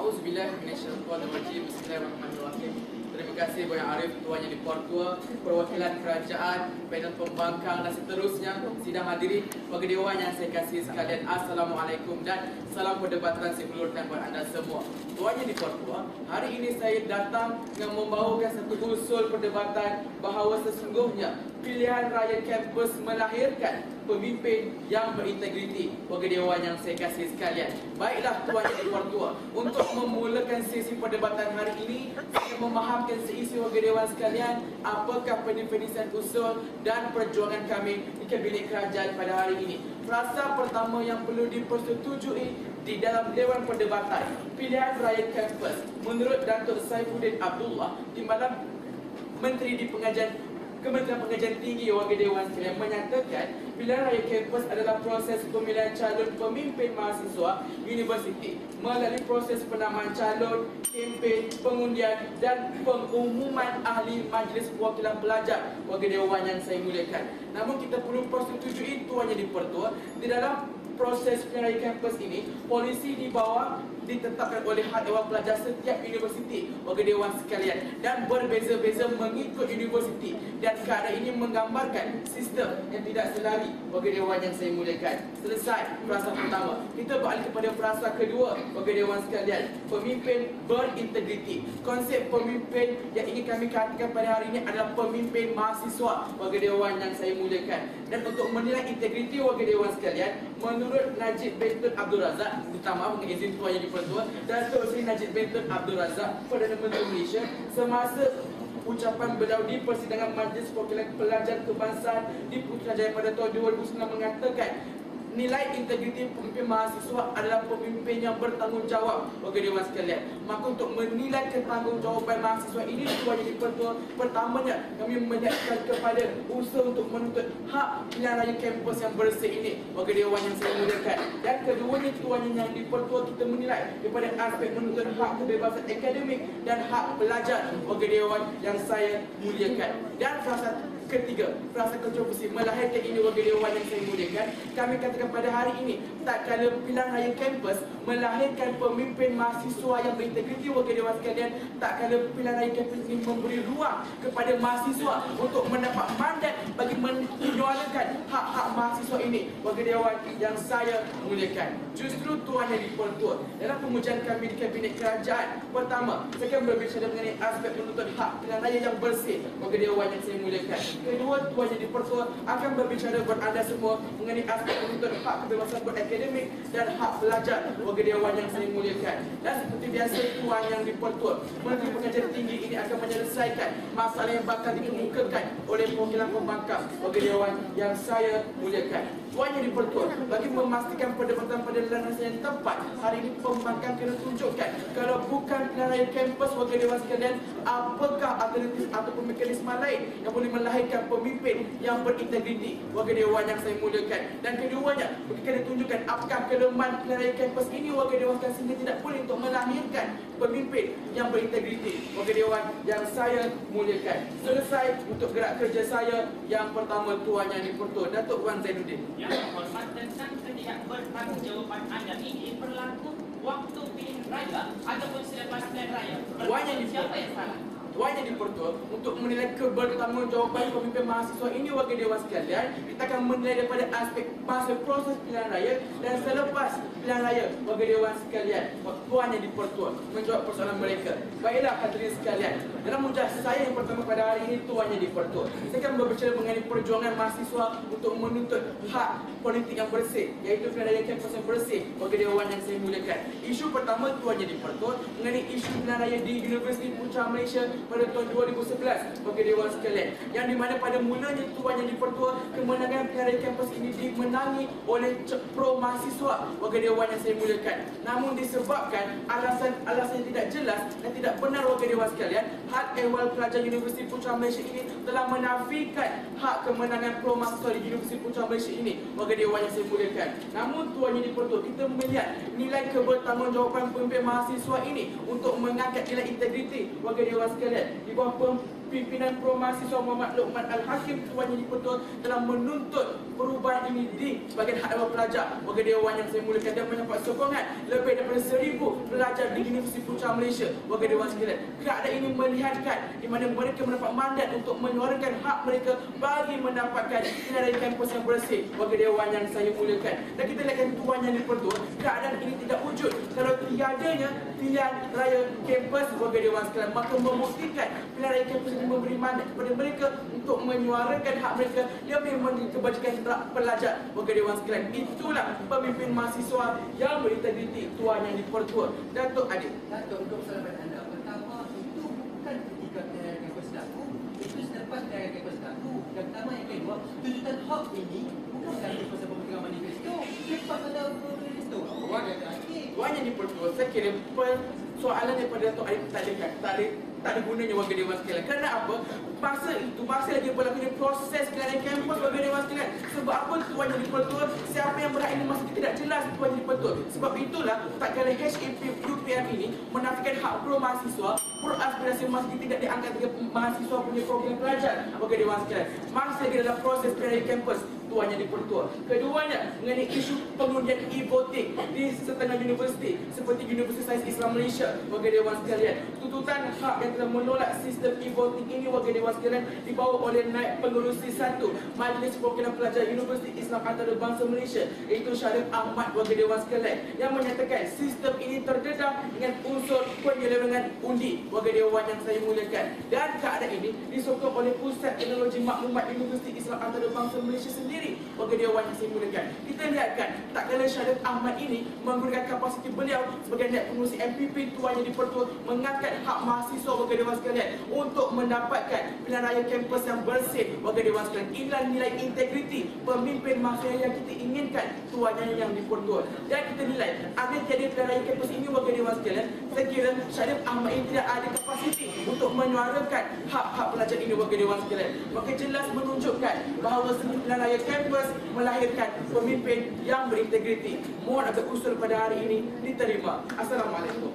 Auzubillahi minasyaitonir rajim. Bismillahirrahmanirrahim. Terima kasih Boya Arif, Tuan Yang di-Pertua, perwakilan kerajaan, panel pembangkang dan seterusnya, sidang hadirin, warga dewan yang saya kasih sekalian, Assalamualaikum dan salam perdebatan saya hulurkan buat anda semua. Tuan Yang di-Pertua, hari ini saya datang dengan membawakan satu usul perdebatan bahawa sesungguhnya pilihan raya kampus melahirkan pemimpin yang berintegriti. Warga dewan yang saya kasih sekalian, baiklah Tuan Yang di-Pertua, untuk memulakan sesi perdebatan hari ini, saya memahamkan seisi warga dewan sekalian apakah pendefinisian usul dan perjuangan kami di Kabinet Kerajaan pada hari ini. Frasa pertama yang perlu dipersetujui di dalam Dewan Perdebatan Pilihan Raya Kampus menurut Datuk Saifuddin Abdullah, Timbalan Menteri di Kementerian Pengajian Tinggi Warga Dewan sekalian, menyatakan pilihan raya kampus adalah proses pemilihan calon pemimpin mahasiswa universiti melalui proses penamaan calon, kempen, pengundian dan pengumuman ahli majlis perwakilan pelajar. Warga Dewan yang saya muliakan, namun kita perlu persetujui Tuan Yang di-Pertua, di dalam proses pilihan raya kampus ini, polisi di bawah ditetapkan oleh Hal Ehwal Pelajar setiap universiti, warga dewan sekalian, dan berbeza-beza mengikut universiti, dan keadaan ini menggambarkan sistem yang tidak selari. Warga dewan yang saya muliakan, selesai frasa pertama, kita beralih kepada frasa kedua. Warga dewan sekalian, pemimpin berintegriti. Konsep pemimpin yang ingin kami katakan pada hari ini adalah pemimpin mahasiswa, warga dewan yang saya muliakan. Dan untuk menilai integriti warga dewan sekalian, menurut Najib Bentun Abdul Razak, minta maaf dengan izin Tuan Yang di-Pertua, Datuk Seri Najib Bentun Abdul Razak, Perdana Menteri Malaysia, semasa ucapan beliau di persidangan Majlis Perwakilan Pelajar Kebangsaan di Putrajaya pada tahun 2009 mengatakan nilai integriti pemimpin mahasiswa adalah pemimpin yang bertanggungjawab. Warga dewan sekalian, maka untuk menilai ketanggungjawab mahasiswa ini, Tuan Yang di-Pertua, pertamanya kami melihatkan kepada usaha untuk menuntut hak pilihan raya kampus yang bersih ini, warga dewan yang saya muliakan. Dan keduanya, Tuan Yang di-Pertua, kita menilai daripada aspek menuntut hak kebebasan akademik dan hak pelajar, warga dewan yang saya muliakan. Dan frasa ketiga, frasa kontroversi melahirkan ini, warga dewan yang saya muliakan, kami katakan pada hari ini, tak kala pilihan raya kampus melahirkan pemimpin mahasiswa yang berintegriti, warga dewan sekalian, tak kala pilihan raya kampus ini memberi ruang kepada mahasiswa untuk mendapat mandat bagi menyuarakan hak-hak mahasiswa ini, warga dewan yang saya muliakan. Justru Tuan Yang di-Pertua, dalam pengujian kami di Kabinet Kerajaan, pertama, saya akan berbicara mengenai aspek menuntut hak pilihan raya yang bersih, warga dewan yang saya muliakan. Kedua, Tuan Yang di-Pertua akan berbicara buat anda semua mengenai aspek menuntut hak kebebasan berakademik dan hak pelajar, warga dewan yang saya muliakan. Dan seperti biasa, Tuan Yang di-Pertua, Menteri Pengajian Tinggi ini akan menyelesaikan masalah yang bakal dikemukakan oleh perwakilan pembangkang, warga dewan yang saya muliakan. Tuan Yang di-Pertua, bagi memastikan perdebatan pada landasan yang tepat, hari ini pembangkang kena tunjukkan kalau bukan pilihan raya kampus, warga dewan sekalian, apakah alternatif ataupun mekanisme lain yang boleh melahirkan pemimpin yang berintegriti, warga dewan yang saya muliakan. Dan keduanya, kena tunjukkan apakah kelemahan pilihan raya kampus ini, warga dewan sekalian, sehingga tidak boleh untuk melahirkan pemimpin yang berintegriti, warga dewan yang saya muliakan. Selesai untuk gerak kerja saya yang pertama, Tuan Yang di-Pertua, Datuk Wan Zainuddin. Yang berhormat, tentang ketidakbertanggungjawaban anda ini berlaku waktu pilihan raya ataupun selepas pilihan raya. Siapa yang salah? Tuan Yang di-Pertua, untuk menilai kebertanggungjawaban pemimpin mahasiswa ini, warga dewan sekalian, kita akan menilai daripada aspek masa proses pilihan raya dan selepas pilihan raya, warga dewan sekalian. Tuan Yang di-Pertua menjawab persoalan mereka. Baiklah hadirin sekalian, dalam mudah saya yang pertama pada hari ini, Tuan Yang di-Pertua, saya akan berbicara mengenai perjuangan mahasiswa untuk menuntut hak politik yang bersih, iaitu pilihan raya kampus yang bersih, warga dewan yang saya muliakan. Isu pertama, Tuan Yang di-Pertua, mengenai isu pilihan raya di Universiti Putra Malaysia pada tahun 2011, warga dewan sekalian, yang di mana pada mulanya, Tuan Yang di-Pertua, kemenangan pilihan raya kampus ini dimenangi oleh pro mahasiswa, warga dewan yang saya muliakan. Namun disebabkan alasan yang tidak jelas dan tidak benar, warga dewan sekalian, Hal Ehwal Pelajar Universiti Putra Malaysia ini telah menafikan hak kemenangan pro mahasiswa di Universiti Putra Malaysia ini, warga dewan yang saya muliakan. Namun Tuan Yang di-Pertua, kita melihat nilai kebertanggungjawaban pemimpin mahasiswa ini untuk mengangkat nilai integriti, warga dewan sekalian, di bawah pimpinan Pro Mahasiswa Muhammad Luqman Al-Hakim Tuan Yang di-Pertua telah menuntut perubahan ini di bahagian hak dewan pelajar warga dewan yang saya mulakan dan mendapat sokongan lebih daripada 1,000 pelajar di Universiti Putra Malaysia warga dewan sekalian. Keadaan ini melihatkan di mana mereka mendapat mandat untuk menyuarakan hak mereka bagi mendapatkan pilihan raya kampus yang bersih warga dewan yang saya mulakan. Dan kita lihatkan Tuan Yang di-Pertua, keadaan ini tidak wujud kalau tiadanya pilihan raya kampus warga dewan sekalian, maka membuktikan pilihan raya kampus ini memberi mandat kepada mereka untuk menyuarakan hak mereka yang memang kebajikan pelajar warga dewan sekalian. Itulah pemimpin mahasiswa yang berintegriti Tuan Yang di-Pertua. Datuk Adib. Datuk, untuk kesalahan anda, pertama itu bukan ketika pilihan kampus berlaku, itu selepas pilihan kampus berlaku. Dan pertama, yang kedua, tuntutan hak ini bukan dari pasal pembentukan manifesto, lepas pada manifesto. Awak kata lagi. Tuan Yang di-Pertua, saya kira soalan daripada Datuk Adib tak ada gunanya warga dewan sekalian. Kerana apa? Masa itu, masa lagi berlaku proses pilihan kampus warga dewan sekalian. Sebab apa Tuan Yang di-Pertua? Siapa yang berhak ini masih tidak jelas Tuan Yang di-Pertua. Sebab itulah tak kala HAP UPM ini menafikan hak pro mahasiswa, pro aspirasi mahasiswa tidak diangkat sebagai mahasiswa punya program pelajar warga dewan sekalian. Masa lagi dalam proses pilihan kampus Tuan Yang di-Pertua. Keduanya mengenai isu pengundian e-voting di setengah universiti seperti Universiti Sains Islam Malaysia warga dewan sekalian. Tuntutan hak yang telah menolak sistem e-voting ini warga dewan sekalian dibawa oleh Naib Pengerusi 1 Majlis Perwakilan Pelajar Universiti Islam Antarabangsa Malaysia, iaitu Syarif Ahmad warga dewan sekalian, yang menyatakan sistem ini terdedah dengan unsur penyelewengan undi warga dewan yang saya mulakan. Dan keadaan ini disokong oleh Pusat Teknologi Maklumat Universiti Islam Antarabangsa Malaysia sendiri warga dewan yang saya mulakan. Kita lihatkan tak kala Syarif Ahmad ini menggunakan kapasiti beliau sebagai Naib Pengerusi MPP Tuan Yang di-Pertua mengangkat hak mahasiswa warga dewan sekalian untuk mendapatkan pilihan raya kampus yang bersih warga dewan sekalian. Inilah nilai integriti pemimpin mahasiswa yang kita inginkan Tuan Yang di-Pertua. Dan kita nilai agar tiada pilihan raya kampus ini warga dewan sekalian, saya kira Syarif Ahmad ini tidak ada kapasiti untuk menyuarakan hak-hak pelajar ini warga dewan sekalian. Maka jelas menunjukkan bahawa seni pilihan raya kampus melahirkan pemimpin yang berintegriti. Mohon agar usul pada hari ini diterima. Assalamualaikum.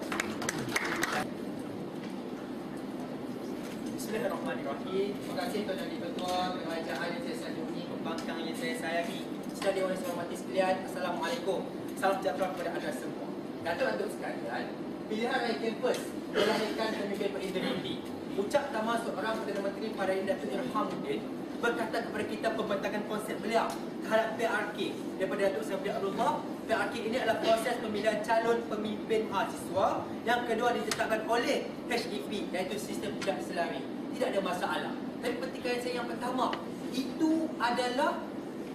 Bismillahirrahmanirrahim. Terima kasih Tuan Yang di-Pertua, kerajaan yang saya sayangi, pembangkang yang saya sayangi. Sekali Dewan yang saya hormati sekalian, Assalamualaikum. Salam sejahtera kepada anda semua. Datuk-datuk sekalian, pilihan raya kampus melahirkan pemimpin berintegriti. Ucap pertama seorang Perdana Menteri pada Datuk Irhamuddin berkata kepada kita pembentakan konsep beliau terhadap PRK daripada Datuk Seri Abdullah. PRK ini adalah proses pemilihan calon pemimpin mahasiswa yang kedua ditetapkan oleh HEP, iaitu sistem tidak selari. Tidak ada masalah. Tapi pertikaian saya yang pertama, itu adalah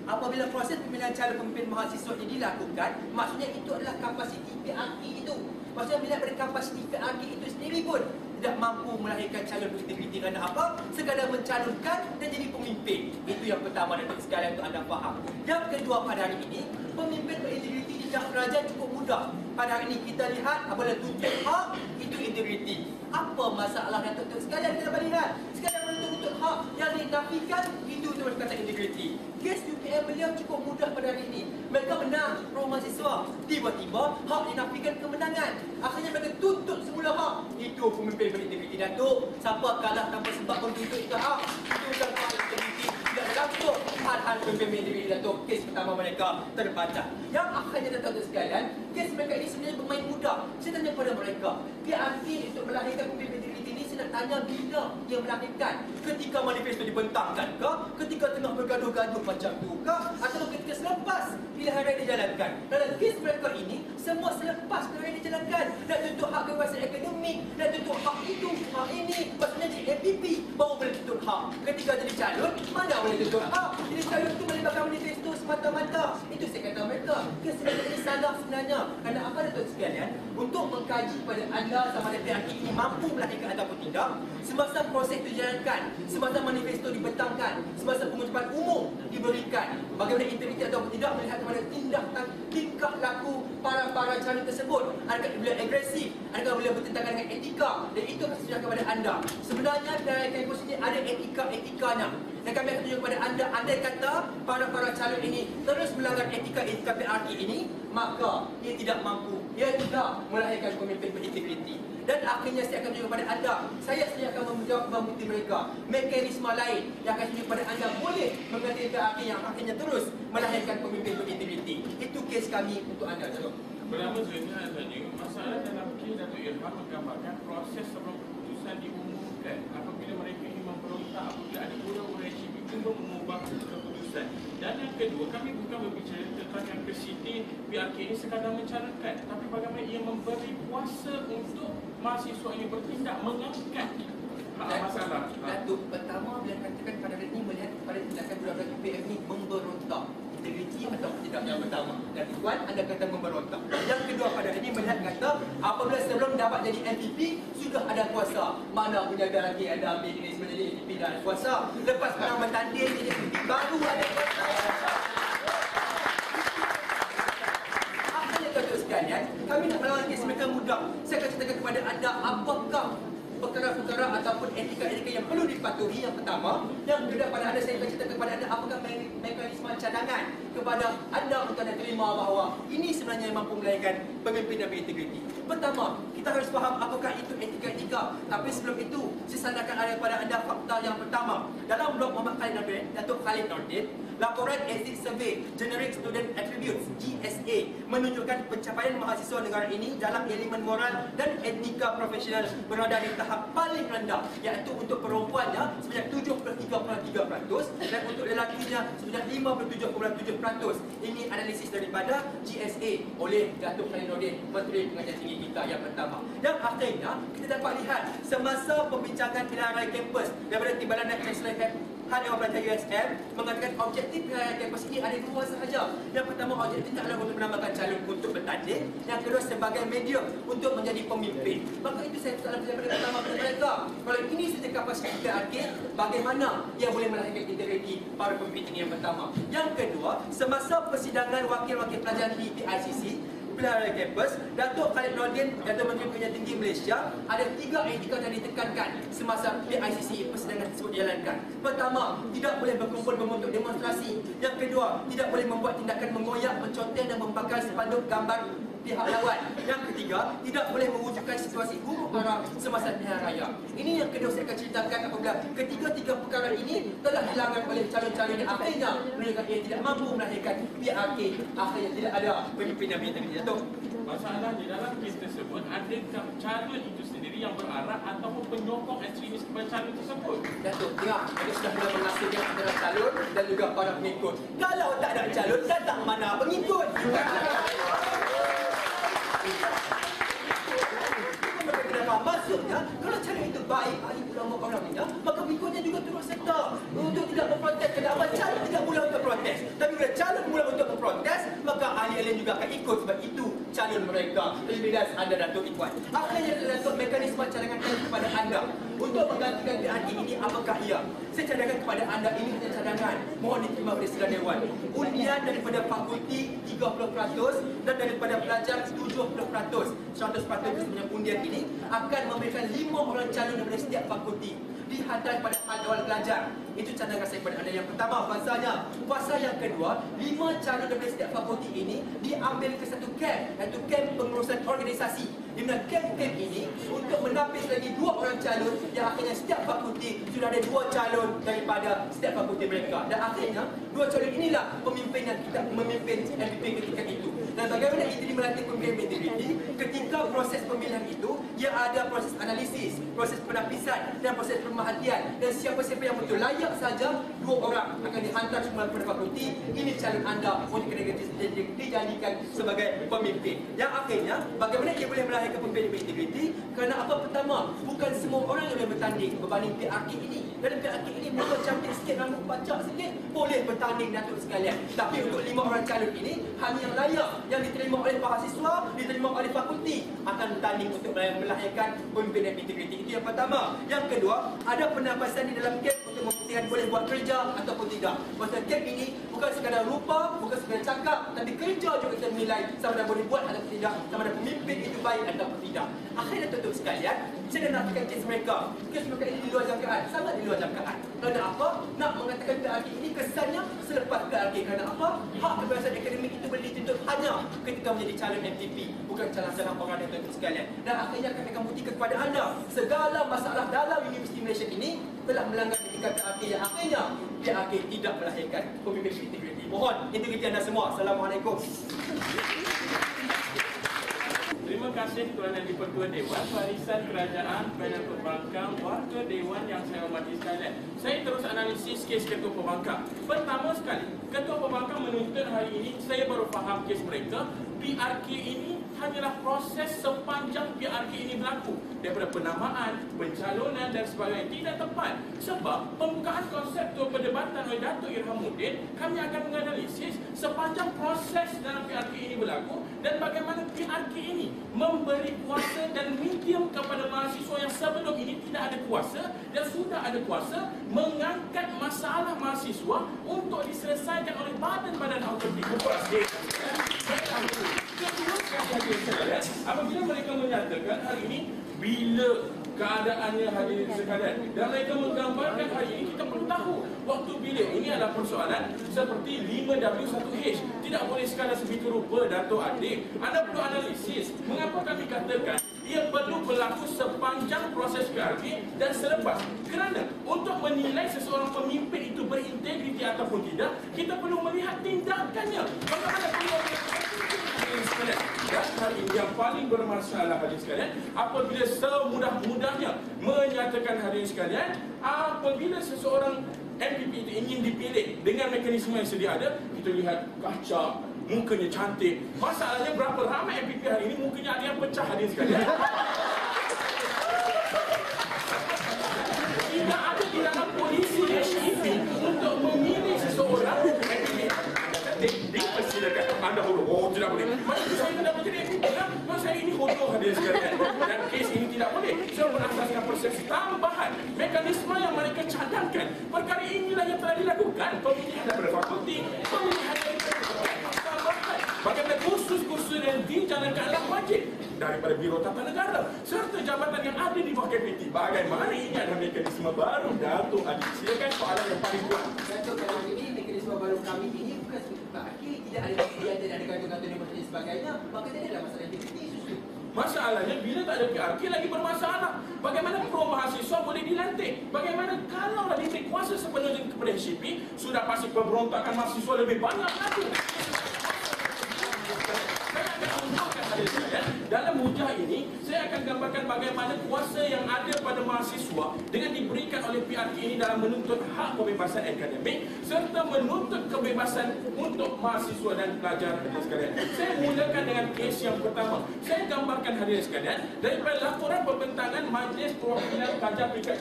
apabila proses pemilihan calon pemimpin mahasiswa ini dilakukan, maksudnya itu adalah kapasiti PRK itu. Maksudnya bila pada kapasiti PRK itu sendiri pun tidak mampu melahirkan calon berintegriti. Kerana apa? Sekadar mencalonkan dan jadi pemimpin. Itu yang pertama dan sekalian untuk anda faham. Yang kedua, pada hari ini pemimpin berintegriti di dalam kerajaan cukup mudah. Pada hari ini kita lihat apabila tuntut hak itu integriti. Apa masalah Datuk sekalian kita dapat lihat? Sekadar menuntut hak yang dinafikan itu terus kata integriti. Kes UPM beliau cukup mudah pada hari ini. Mereka menang pro mahasiswa. Tiba-tiba hak dinafikan kemenangan. Akhirnya mereka tuntut semula hak. Itu pemimpin berintegriti. Datuk, siapa kalah tanpa sebab menuntut itu hak? Itu bukan hak integriti. Tidak ada langsung hal-hal pemimpin berintegriti. Datuk, kes pertama mereka terbaca. Yang akhirnya Datuk sekalian, kes mereka ini sebenarnya bermain mudah. Saya tanya kepada mereka, PRK untuk melahirkan pemimpin berintegriti ini, saya nak tanya bila dia melahirkan? Ketika manifesto dibentangkan ke? Ketika tengah bergaduh-gaduh macam tu ke? Atau ketika selepas pilihan raya dijalankan? Dalam kes mereka ini, semua selepas pilihan raya dijalankan. Nak tuntut hak kebebasan akademik, nak tuntut hak itu, hak ini. Maksudnya jadi MPP baru boleh tuntut hak. Ketika jadi calon, mana boleh tuntut hak? Jadi calon itu melibatkan manifesto semata-mata. Itu saya kata mereka. Kes mereka ini salah sebenarnya. Kerana apa Datuk sekalian? Untuk mengkaji pada anda sama ada PRK ini mampu melahirkan ataupun tidak, semasa proses itu dijalankan, semasa manifesto dibentangkan, semasa pengucapan umum diberikan, bagaimana integriti ataupun tidak melihat kepada tindakan tingkah laku para calon tersebut. Adakah beliau agresif? Adakah beliau bertentangan dengan etika? Dan itu akan saya kepada anda. Sebenarnya dalam kampus ini ada etika-etikanya. Dan kami akan tunjuk kepada anda, andai kata para calon ini terus melanggar etika PRK ini, maka ia tidak mampu ialah melahirkan pemimpin berintegriti. Dan akhirnya saya akan tunjuk kepada anda, saya sendiri akan membukti mereka mekanisme lain yang akan tunjuk kepada anda boleh mengerti PRK yang akhirnya terus melahirkan pemimpin berintegriti. Itu kes kami untuk anda. Pertama sebenarnya tadi, masalah dalam kes Datuk Irfan menggambarkan proses sebelum keputusan diumumkan apabila mereka ingin memberontak, apabila ada orang-orang yang cuba mengubah keputusan. Dan yang kedua, kami bukan berbicara tentang yang presiden PRK ini sekadar mencalonkan, tapi bagaimana ia memberi kuasa untuk mahasiswa ini bertindak, mengangkat masalah. Datuk, pertama bila katakan pada hari ini melihat pada tindakan budak-budak UPM ini memberontak, integriti atau tidak yang pertama. Dan tuan, anda kata memberontak. Yang kedua pada hari ini melihat kata apabila sebelum dapat jadi MVP sudah ada kuasa. Mana punya garanti anda ambil ini sebenarnya jadi MVP dan kuasa. Lepas sekarang bertanding jadi MVP baru ada kuasa. Akhirnya Datuk sekalian, kami nak melawan kes mereka mudah. Saya akan ceritakan kepada anda apakah perkara-perkara ataupun etika-etika yang perlu dipatuhi. Yang pertama, yang kedua pada anda, saya akan ceritakan kepada anda apakah mekanisme cadangan kepada anda untuk anda terima bahawa ini sebenarnya yang mampu melahirkan pemimpin yang berintegriti. Pertama, kita harus faham apakah itu etika-etika. Tapi sebelum itu, saya sandarkan ada kepada anda fakta yang pertama. Dalam blog Muhammad Khalid Nordin, Datuk Khalid Nordin, laporan Exit Survey Generic Student Attributes GSA menunjukkan pencapaian mahasiswa negara ini dalam elemen moral dan etika profesional berada di tahap paling rendah, iaitu untuk perempuannya sebanyak 73.3% dan untuk lelakinya sebanyak 57.7%. Ini analisis daripada GSA oleh Datuk Khalid Nordin, Menteri Pengajian Tinggi kita yang pertama. Yang akhirnya kita dapat lihat semasa pembincangan pilihan raya kampus daripada Timbalan dan Chancellor Hal Dewan Pelajar USM mengatakan objektif pilihan raya kampus ini ada dua sahaja. Yang pertama, objektifnya adalah untuk menambahkan calon untuk bertanding. Yang kedua, sebagai medium untuk menjadi pemimpin. Maka itu saya soalan daripada pertama kepada mereka. Kalau ini saja kapasiti PRK, bagaimana ia boleh melahirkan integriti para pemimpin ini yang pertama. Yang kedua, semasa persidangan wakil-wakil pelajar di PICC pilihan raya kampus, Datuk Khalid Nordin, Datuk Menteri Pengajian Tinggi Malaysia, ada 3 etika yang ditekankan semasa PICC persidangan tersebut dijalankan. Pertama, tidak boleh berkumpul membentuk demonstrasi. Yang kedua, tidak boleh membuat tindakan mengoyak, menconteng dan membakar spanduk gambar pihak lawan. Yang ketiga, tidak boleh mewujudkan situasi huru-hara semasa pilihan raya. Ini yang kedua saya akan ceritakan apabila ketiga-tiga perkara ini telah dilanggar oleh calon-calon yang akhirnya menunjukkan ia tidak mampu melahirkan PRK. Akhirnya tidak ada pemimpin yang berintegriti. Datuk, Masalahnya dalam kes tersebut, adakah calon itu sendiri yang berarah ataupun penyokong ekstremis kepada calon tersebut? Datuk, tengok, ada sudah mula menghasilkan antara calon dan juga para pengikut. Kalau tak ada calon, datang mana pengikut? Maksudnya, kalau cara itu baik, ahli ulama orangnya, maka pengikutnya juga turut serta untuk tidak memprotes. Kenapa calon tidak mula untuk protes? Tapi bila calon mula untuk memprotes, maka ahli-ahli juga akan ikut sebab itu calon mereka. Lebih jelas anda Datuk Ikhwan. Akhirnya Datuk, mekanisme cadangan kepada anda untuk menggantikan PRK ini apakah ia? Saya cadangkan kepada anda ini hanya cadangan. Mohon diterima oleh Sidang Dewan. Undian daripada fakulti 30% dan daripada pelajar 70%. 100% sebenarnya undian ini akan memberikan 5 orang calon daripada setiap fakulti dihantar kepada hal dewan pelajar. Itu cadangan saya kepada anda yang pertama fasanya. Fasa yang kedua, 5 calon daripada setiap fakulti ini diambil ke satu camp, iaitu camp pengurusan organisasi. Di mana camp-camp ini untuk menapis lagi 2 orang calon yang akhirnya setiap fakulti sudah ada 2 calon daripada setiap fakulti mereka. Dan akhirnya 2 calon inilah pemimpin yang kita memimpin MVP ketika itu. Dan bagaimana itu melatih pemimpin integriti? Ketika proses pemilihan itu, ia ada proses analisis, proses penapisan dan proses pemerhatian. Dan siapa-siapa yang betul layak saja, 2 orang akan dihantar semula kepada fakulti. Ini calon anda untuk kena dijadikan sebagai pemimpin. Yang akhirnya, bagaimana ia boleh melahirkan pemimpin integriti? Kerana apa? Pertama, bukan semua orang yang boleh bertanding berbanding PRK ini. Dan PRK ini muka cantik sikit, rambut pacak sikit, boleh bertanding Datuk sekalian. Tapi untuk 5 orang calon ini, hanya yang layak yang diterima oleh mahasiswa, diterima oleh fakulti akan bertanding untuk melahirkan pemimpin yang integriti. Itu yang pertama. Yang kedua, ada penampasan di dalam camp untuk membuktikan boleh buat kerja ataupun tidak. Maksudnya camp ini bukan sekadar rupa, bukan sekadar cakap, tapi kerja juga kita menilai sama ada boleh buat ataupun tidak, sama ada pemimpin itu baik ataupun tidak. Akhirnya tuan-tuan sekalian, Saya nak nakkan kes mereka. Kes mereka ini di luar jangkaan, sangat di luar jangkaan. Kerana apa? Nak mengatakan PRK ini kesannya selepas PRK. Kerana apa? Hak kebebasan akademik itu boleh dituntut hanya ketika menjadi calon MTP, bukan calon-calon orang yang tuan-tuan sekalian. Dan akhirnya kami akan buktikan kepada anda, segala masalah dalam Universiti Malaysia ini telah melanggar etika PRK yang akhirnya PRK tidak melahirkan pemimpin integriti. Mohon integriti anda semua. Assalamualaikum. Terima kasih kerana di-Pertua Dewan, Barisan Kerajaan, Panel Pembangkang, Warga Dewan yang saya hormati sekalian. Saya terus analisis kes Ketua Pembangkang. Pertama sekali, Ketua Pembangkang menuntut hari ini, saya baru faham kes mereka, PRK ini hanyalah proses sepanjang PRK ini berlaku. Daripada penamaan, pencalonan dan sebagainya tidak tepat. Sebab pembukaan konseptual perdebatan oleh Datuk Irhamuddin, kami akan menganalisis sepanjang proses dalam PRK ini berlaku dan bagaimana PRK ini memberi kuasa dan medium kepada mahasiswa yang sebelum ini tidak ada kuasa dan sudah ada kuasa mengangkat masalah mahasiswa untuk diselesaikan oleh badan-badan autoriti korporasi. Kedua sekali, apabila mereka menyatakan hari ini bila keadaannya hadirin sekalian dan mereka menggambarkan hari ini, kita perlu tahu waktu bila ini adalah persoalan seperti 5W1H tidak boleh sekadar sebegitu rupa. Dato' Adik, anda perlu analisis mengapa kami katakan ia perlu berlaku sepanjang proses PRK dan selepas. Kerana untuk menilai seseorang pemimpin itu berintegriti ataupun tidak, kita perlu melihat tindakannya. Bagaimana perlu sekalian. Dan hari ini yang paling bermasalah hadirin sekalian, apabila semudah-mudahnya menyatakan hadirin sekalian, apabila seseorang MPP itu ingin dipilih dengan mekanisme yang sedia ada, kita lihat kaca, mukanya cantik. Masalahnya berapa ramai MPP hari ini mukanya ada yang pecah hadirin sekalian. Tidak ada di dalam polisi HEP untuk memilih seseorang MPP. Dipersilakan anda huruf. Oh, tidak boleh. Maksud saya tidak boleh jadi MPP. Maksud saya ini hodoh hadirin sekalian. Dan kes ini tidak boleh. Saya berasaskan persepsi tambahan. Mekanisme yang mereka cadangkan. Perkara inilah yang telah dilakukan. Pemilihan daripada fakulti, pemilihan daripada tambahan. Bagaimana kursus-kursus yang dijalankan adalah wajib daripada Biro Tata Negara serta jabatan yang ada di bawah KPT. Bagaimana ini adalah mekanisme baru? Datuk Adik, silakan soalan yang paling kuat. Datuk, kalau ini mekanisme baru kami ini bukan seperti PRK, tidak ada dia tidak ada kata-kata dan sebagainya, maka tidak ada masalah integriti susu. Masalahnya bila tak ada PRK lagi bermasalah. Bagaimana pro mahasiswa boleh dilantik? Bagaimana kalau diberi kuasa sepenuhnya kepada HCP, sudah pasti pemberontakan mahasiswa lebih banyak lagi. Dalam hujah ini, saya akan gambarkan bagaimana kuasa yang ada pada mahasiswa dengan diberikan oleh PRK ini dalam menuntut hak kebebasan akademik serta menuntut kebebasan untuk mahasiswa dan pelajar hadirin sekalian. Saya mulakan dengan kes yang pertama. Saya gambarkan hadirin sekalian daripada laporan pembentangan Majlis Perwakilan Pelajar Peringkat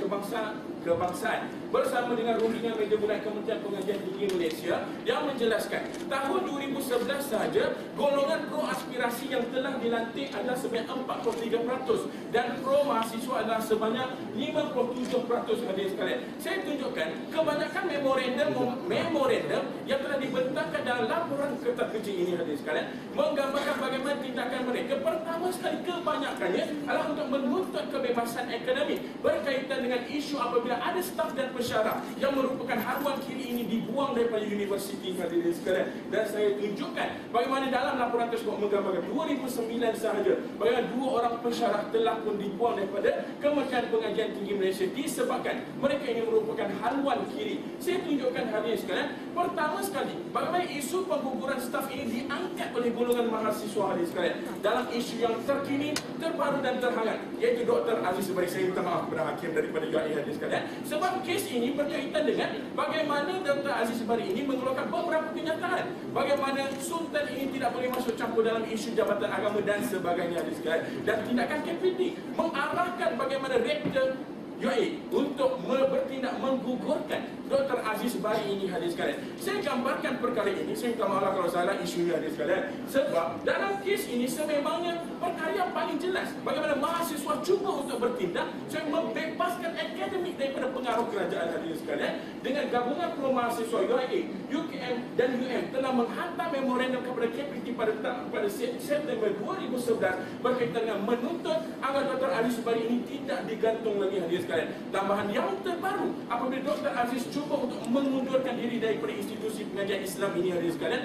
Kebangsaan bersama dengan rundingan meja bulan Kementerian Pengajian Tinggi Malaysia yang menjelaskan tahun 2011 sahaja golongan pro aspirasi yang telah dilantik adalah sebanyak 43% dan pro mahasiswa adalah sebanyak 57% hadirin sekalian. Saya tunjukkan kebanyakan memorandum yang telah dibentangkan dalam laporan kertas kerja ini hadirin sekalian menggambarkan bagaimana tindakan mereka. Pertama sekali kebanyakannya adalah untuk menuntut kebebasan akademik berkaitan dengan isu apabila ada staf dan pensyarah yang merupakan haluan kiri ini dibuang daripada universiti hadirin sekalian. Dan saya tunjukkan bagaimana dalam laporan tersebut menggambarkan 2009 sahaja bagaimana 2 orang pensyarah telah pun dibuang daripada Kementerian Pengajian Tinggi Malaysia disebabkan mereka ini merupakan haluan kiri. Saya tunjukkan hadirin sekalian, pertama sekali bagaimana isu pengguguran staf ini diangkat oleh golongan mahasiswa hadirin sekalian dalam isu yang terkini, terbaru dan terhangat, iaitu Dr. Aziz Bari. Saya minta maaf kepada hakim daripada UAE hadirin sekalian sebab kes ini berkaitan dengan bagaimana Dr. Aziz Bari ini mengeluarkan beberapa kenyataan bagaimana Sultan ini tidak boleh masuk campur dalam isu jabatan agama dan sebagainya hadirin sekalian, dan tindakan KPT mengarahkan bagaimana rektor UAE untuk bertindak menggugurkan Dr. Aziz Bari ini hadirin sekalian. Saya gambarkan perkara ini, saya minta maaf kalau salah isunya hadirin sekalian, sebab dalam kes ini sememangnya perkara yang paling jelas bagaimana mahasiswa cuba untuk bertindak, saya membebaskan akademik daripada pengaruh pengaruh kerajaan hadirin sekalian, dengan gabungan peluang mahasiswa UIA, UKM dan UM telah menghantar memorandum kepada KPT pada September 2011 berkaitan dengan menuntut agar Dr. Aziz Bari ini tidak digantung lagi hadirin sekalian. Tambahan yang terbaru, apabila Dr. Aziz cuba untuk mengundurkan diri daripada institusi pengajian Islam ini hadirin sekalian,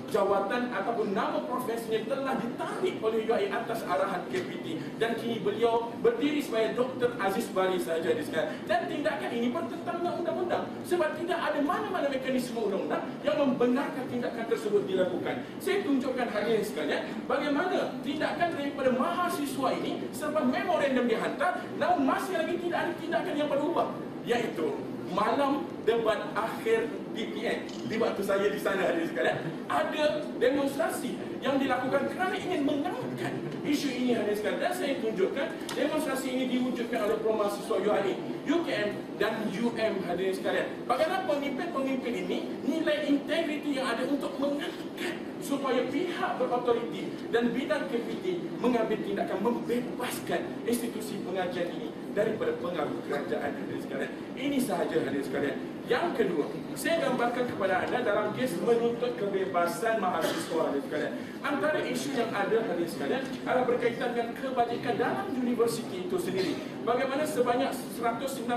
jawatan ataupun nama profesinya telah ditarik oleh UIA atas arahan KPT dan kini beliau berdiri sebagai Dr. Aziz Bari sahaja sekalian. Dan tindakan ini bertentangan dengan undang-undang sebab tidak ada mana-mana mekanisme undang-undang yang membenarkan tindakan tersebut dilakukan. Saya tunjukkan hadirin sekalian bagaimana tindakan daripada mahasiswa ini selepas memorandum dihantar, namun masih lagi tidak ada tindakan yang berubah, iaitu malam debat akhir PPN di waktu saya di sana hadirin sekalian, ada demonstrasi yang dilakukan kerana ingin mengangkat isu ini hadirin sekalian. Dan saya tunjukkan demonstrasi ini diwujudkan oleh peluang mahasiswa UIA, UKM dan UM hadirin sekalian. Bagaimana pemimpin-pemimpin ini nilai integriti yang ada untuk mengangkat supaya pihak berautoriti dan bidang KPT mengambil tindakan membebaskan institusi pengajian ini daripada pengaruh kerajaan hadirin sekalian. Ini sahaja hadirin sekalian. Yang kedua, saya gambarkan kepada anda dalam kes menuntut kebebasan mahasiswa hadirin sekalian. Antara isu yang ada hadirin sekalian adalah berkaitan dengan kebajikan dalam universiti itu sendiri. Bagaimana sebanyak 198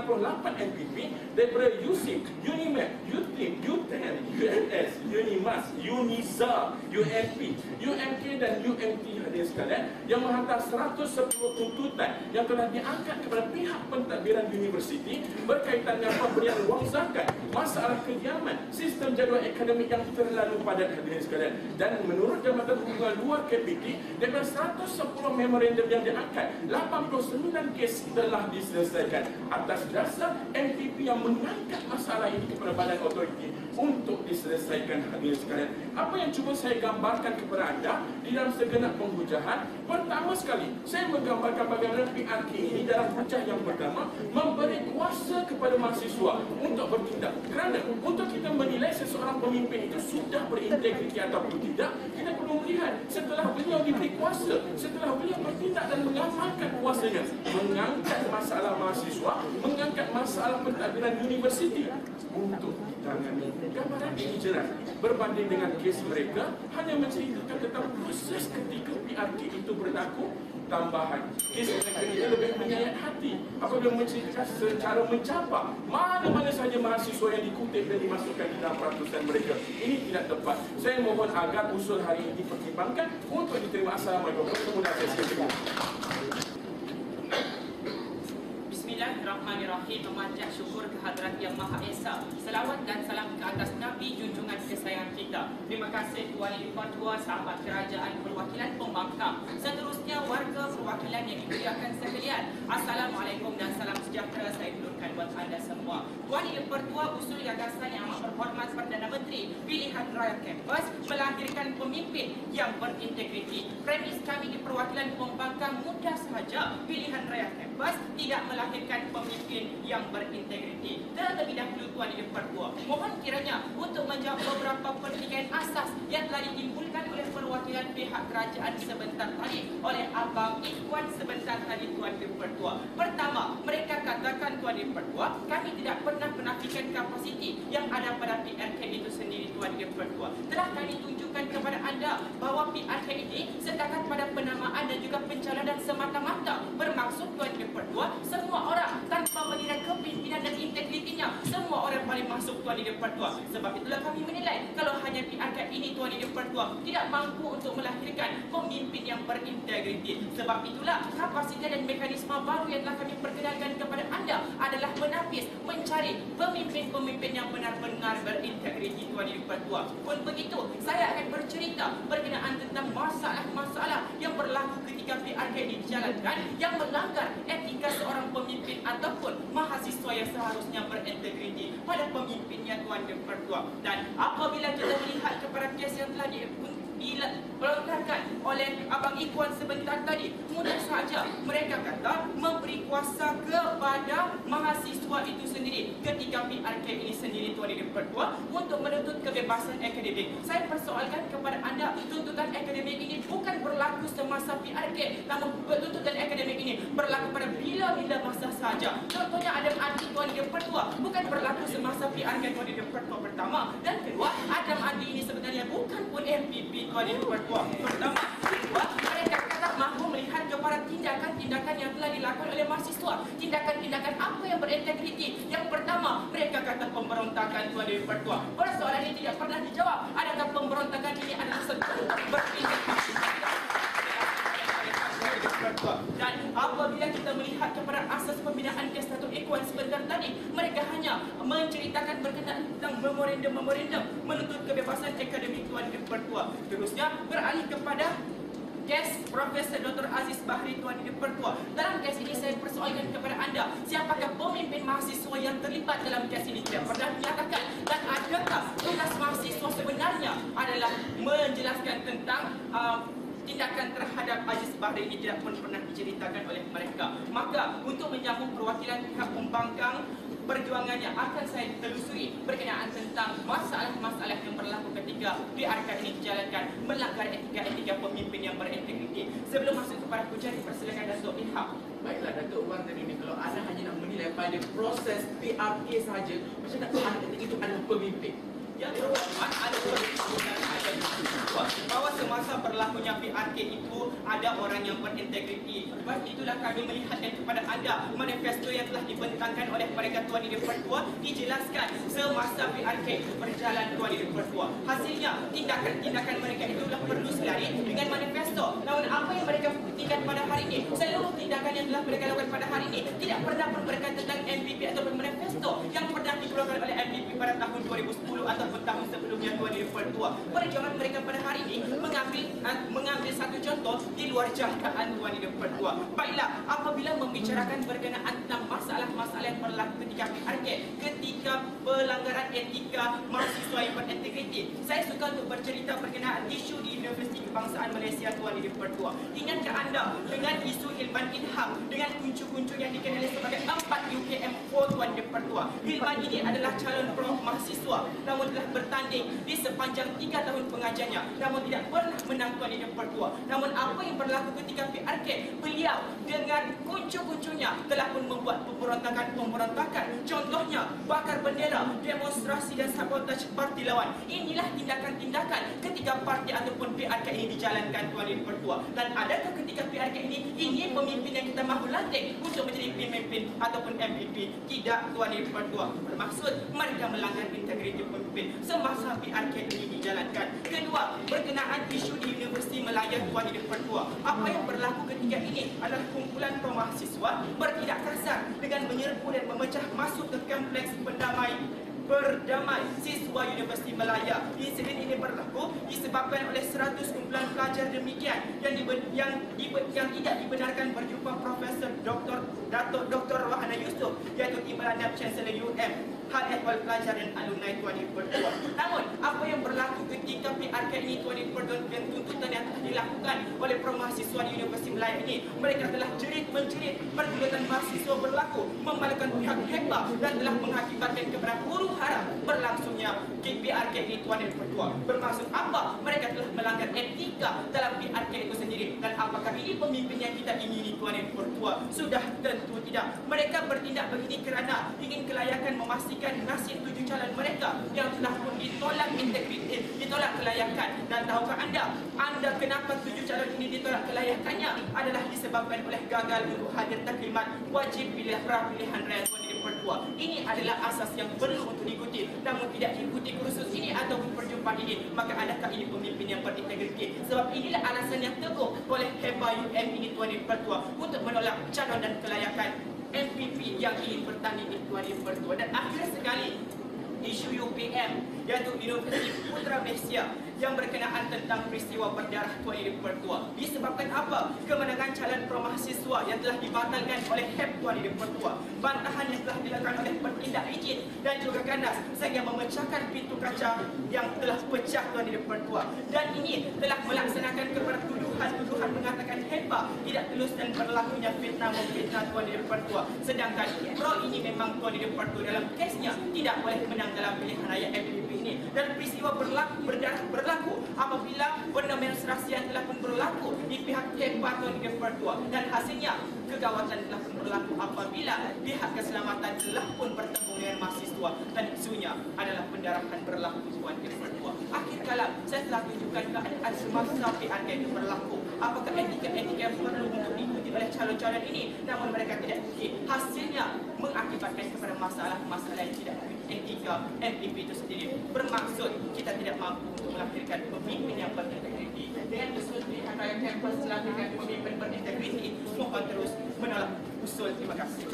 MPP daripada USIP, UNIMED, UTIM, UTEN, UNS, UNIMAS, UNISA, UNP, UMK dan UMT hadirin sekalian yang menghantar 110 tuntutan yang telah diangkat kepada pihak pentadbiran universiti berkaitan dengan pemberian wang zakat, masalah kediaman, sistem jadual akademik yang terlalu padat hadirin sekalian. Dan menurut Jabatan Hubungan Luar KPT, daripada 110 memorandum yang diangkat, 89 kes telah diselesaikan atas dasar MPP yang mengangkat masalah ini kepada badan otoriti untuk diselesaikan hadirin sekalian. Apa yang cuba saya gambarkan kepada anda di dalam segenap penghujahan, pertama sekali saya menggambarkan bagaimana PRK ini dalam hujah yang pertama memberi kuasa kepada mahasiswa untuk bertindak. Kerana untuk kita menilai seseorang pemimpin itu sudah berintegriti ataupun tidak, kita perlu melihat setelah beliau diberi kuasa, setelah beliau bertindak dan mengamalkan kuasanya, mengangkat masalah mahasiswa, mengangkat masalah pentadbiran universiti untuk ditangani. Gambaran ini jelas berbanding dengan kes mereka hanya menceritakan tentang proses ketika PRK itu berlaku. Tambahan, kes mereka ini lebih menyayat hati apabila menceritakan secara mencapak mana-mana sahaja mahasiswa yang dikutip dan dimasukkan di dalam peratusan mereka. Ini tidak tepat. Saya mohon agar usul hari ini dipertimbangkan untuk diterima. Assalamualaikum. Kemudian saya Bismillahirrahmanirrahim. Memanjat syukur kehadrat Yang Maha Esa. Selawat dan salam ke atas Nabi junjungan kesayangan kita. Terima kasih Tuan Ibu Ketua, sahabat kerajaan, perwakilan pembangkang, seterusnya warga perwakilan yang dimuliakan sekalian. Assalamualaikum dan salam sejahtera saya dulurkan buat anda semua. Tuan Ibu Ketua, usul gagasan yang amat berhormat Perdana Menteri Pilihan Raya Kampus melahirkan pemimpin yang berintegriti. Premis kami di perwakilan pembangkang mudah sahaja. Pilihan Raya Kampus tidak melahirkan pemimpin yang berintegriti. Terlebih dahulu Tuan Ibu Ketua, mohon kiranya untuk menjawab beberapa pertikaian asas yang telah ditimbulkan oleh perwakilan pihak kerajaan sebentar tadi oleh Abang Ikhwan sebentar tadi Tuan Ibu Ketua. Pertama, mereka katakan Tuan Ibu Ketua, kami tidak pernah menafikan kapasiti yang ada pada PRK itu sendiri Tuan Ibu Ketua. Telah kami tunjukkan kepada anda bahawa PRK ini setakat pada penamaan dan juga pencalonan semata-mata bermaksud Tuan Ibu Ketua, semua orang tanpa menilai kepimpinan dan integritinya, semua orang boleh masuk Tuan Ibu Ketua. Sebab itulah kami menilai kalau hanya PRK ini Tuan Ibu Ketua tidak mampu untuk melahirkan pemimpin yang berintegriti. Sebab itulah kapasiti dan mekanisme baru yang telah kami perkenalkan kepada anda adalah menapis, mencari pemimpin-pemimpin yang benar-benar berintegriti Tuan Ibu Ketua. Pun begitu, saya akan bercerita berkenaan tentang masalah-masalah yang berlaku ketika PRK dijalankan yang melanggar etika seorang pemimpin ataupun mahasiswa yang seharusnya berintegriti pada pemimpinnya Tuan Ibu Ketua. Dan apabila kita melihat kepada kes yang telah dilontarkan oleh Abang Ikhwan sebentar tadi, mudah saja mereka kata memberi kuasa kepada mahasiswa itu sendiri ketika PRK ini sendiri Tuan Ibu Ketua untuk menuntut kebebasan akademik. Saya persoalkan kepada anda, tuntutan akademik ini bukan berlaku semasa PRK, namun tuntutan akademik ini berlaku pada bila-bila masa saja. Contohnya ada arti Tuan Ibu Ketua Pertua bukan berlaku semasa PRK Tuan Idul Pertua pertama dan kedua. Adam Andi ini sebenarnya bukan pun MPP Tuan Idul Pertua pertama. Kedua, mereka kata mahu melihat kepada tindakan-tindakan yang telah dilakukan oleh mahasiswa. Tindakan-tindakan apa yang berintegriti? Yang pertama, mereka kata pemberontakan Tuan Idul Pertua. Persoalan ini tidak pernah dijawab. Adakah pemberontakan ini adalah sesuatu berintegriti? Dan apabila kita melihat kepada asas pembinaan kes Dato' Ikhwan sebentar tadi, mereka hanya menceritakan berkenaan tentang memorandum menuntut kebebasan akademik Tuan Idul Pertua. Terusnya beralih kepada kes Profesor Dr. Aziz Bahri Tuan Idul Pertua. Dalam kes ini saya persoalkan kepada anda, siapakah pemimpin mahasiswa yang terlibat dalam kes ini? Tidak pernah dinyatakan. Dan adakah tugas mahasiswa sebenarnya adalah menjelaskan tentang tindakan terhadap Aziz Bahri ini tidak pun pernah diceritakan oleh mereka. Maka untuk menyambung perwakilan pihak pembangkang perjuangannya akan saya telusuri berkenaan tentang masalah-masalah yang berlaku ketika PRK ini dijalankan melanggar etika-etika pemimpin yang berintegriti. Sebelum masuk kepada pujian, dipersilakan Datuk Ilham. Baiklah Datuk Wan tadi ni, kalau anda hanya nak menilai pada proses PRK sahaja, macam tak tahu anda kata itu adalah pemimpin. Yang pertama ada bahawa semasa berlakunya PRK itu ada orang yang berintegriti. Sebab itulah kami melihatkan kepada anda manifesto yang telah dibentangkan oleh mereka Tuan Idul Pertua dijelaskan semasa PRK itu berjalan Tuan Idul Pertua. Hasilnya tindakan-tindakan mereka itu telah perlu selari dengan manifesto. Namun apa yang mereka buktikan pada hari ini, seluruh tindakan yang telah mereka lakukan pada hari ini tidak pernah pun berkaitan tentang MPP ataupun manifesto yang pernah dikeluarkan oleh MPP pada tahun 2010 ataupun tahun sebelumnya Tuan Idul Pertua. Perjuangan mereka pada hari ini mengambil satu contoh di luar jangkaan Tuan Idul Pertua. Baiklah, apabila membicarakan berkenaan tentang masalah-masalah yang berlaku ketika PRK, ketika pelanggaran etika mahasiswa yang berintegriti, saya suka untuk bercerita berkenaan isu di Universiti Kebangsaan Malaysia Tuan Idul Pertua. Ingatkah anda dengan isu Hilman Ilham dengan kuncu-kuncu yang dikenali sebagai 4 UKM4 Tuan Idul Pertua? Hilman ini adalah calon prof mahasiswa namun telah bertanding di sepanjang 3 tahun pengajarnya namun tidak pernah menang Tuan Idul Pertua. Namun apa yang berlaku ketika PRK? Beliau dengan kuncu-kuncunya telah pun membuat pemberontakan. Contohnya bakar bendera, demonstrasi dan sabotaj parti lawan. Inilah tindakan-tindakan ketika parti ataupun PRK ini dijalankan Tuan Idul Pertua. Dan adakah ketika PRK ini pemimpin yang kita mahu lantik untuk menjadi pemimpin ataupun MPP? Tidak Tuan Idul Pertua. Bermaksud mereka melanggar integriti pemimpin semasa PRK ini dijalankan. Kedua, berkenaan isu di Universiti Malaya Tuan Idul Pertua. Apa yang berlaku ketika ini adalah kumpulan pro-mahasiswa bertindak kasar dengan menyerbu dan memecah masuk ke kompleks berdamai siswa Universiti Malaya. Insiden ini berlaku disebabkan oleh 100 kumpulan pelajar demikian yang tidak dibenarkan berjumpa Profesor Dr. Wahana Yusof, iaitu Timbalan Dap Chancellor UM, hal ehwal pelajar dan alumni Tuan Idul Pertua. Namun apa yang berlaku ketika PRK ini Tuan Idul Pertua dan tuntutan yang telah dilakukan oleh pro-mahasiswa di Universiti Malaya ini, mereka telah jerit-menjerit, pergulatan mahasiswa berlaku, membalkan pihak HEPA dan telah mengakibatkan kepada huru hara berlangsungnya PRK ini Tuan Idul Pertua. Bermaksud apa? Mereka telah melanggar etika dalam PRK itu sendiri. Dan apakah ini pemimpin yang kita ingini Tuan Idul Pertua? Sudah tentu tidak. Mereka bertindak begini kerana ingin kelayakan memastikan nasib 7 calon mereka yang telah pun ditolak integriti, ditolak kelayakan. Dan tahukah anda kenapa 7 calon ini ditolak kelayakannya? Adalah disebabkan oleh gagal untuk hadir taklimat wajib pilihan raya Tuan Idul Pertua. Ini adalah asas yang perlu untuk diikuti. Namun tidak diikuti kursus ini ataupun perjumpaan ini, maka adakah ini pemimpin yang berintegriti? Sebab inilah alasan yang teguh oleh HEPA UM ini Tuan Idul Pertua untuk menolak calon dan kelayakan MPP yang ingin bertanding di Tuan Idul Pertua. Dan akhir sekali, isu UPM, iaitu Universiti Putra Malaysia, yang berkenaan tentang peristiwa berdarah Tuan Idul Pertua. Disebabkan apa? Kemenangan calon pro-mahasiswa yang telah dibatalkan oleh HEP Tuan Idul Pertua. Bantahan yang telah dilakukan oleh bertindak licin dan juga ganas sehingga memecahkan pintu kaca yang telah pecah Tuan Idul Pertua. Dan ini telah melaksanakan kepada tuduhan mengatakan HEPA tidak tulus dan berlakunya fitnah memfitnah Tuan Idul Pertua. Sedangkan pro ini memang Tuan Idul Pertua dalam kesnya tidak boleh menang dalam pilihan raya MPP ini. Dan peristiwa berlaku apabila demonstrasi yang telah pun berlaku di pihak HEPA Tuan Idul Pertua. Dan hasilnya kegawatan telah pun berlaku apabila pihak keselamatan telah pun bertemu dengan pendarahan berlaku Tuan Yang akhir kalam saya telah tunjukkan keadaan semasa PRK itu berlaku. Apakah etika-etika yang perlu untuk diikuti oleh calon-calon ini, namun mereka tidak ikuti. Hasilnya mengakibatkan kepada masalah-masalah yang tidak etika MPP itu sendiri. Bermaksud kita tidak mampu untuk melahirkan pemimpin yang berintegriti. Dengan usul pilihan raya kampus melahirkan pemimpin berintegriti, mohon terus menolak usul. Terima kasih.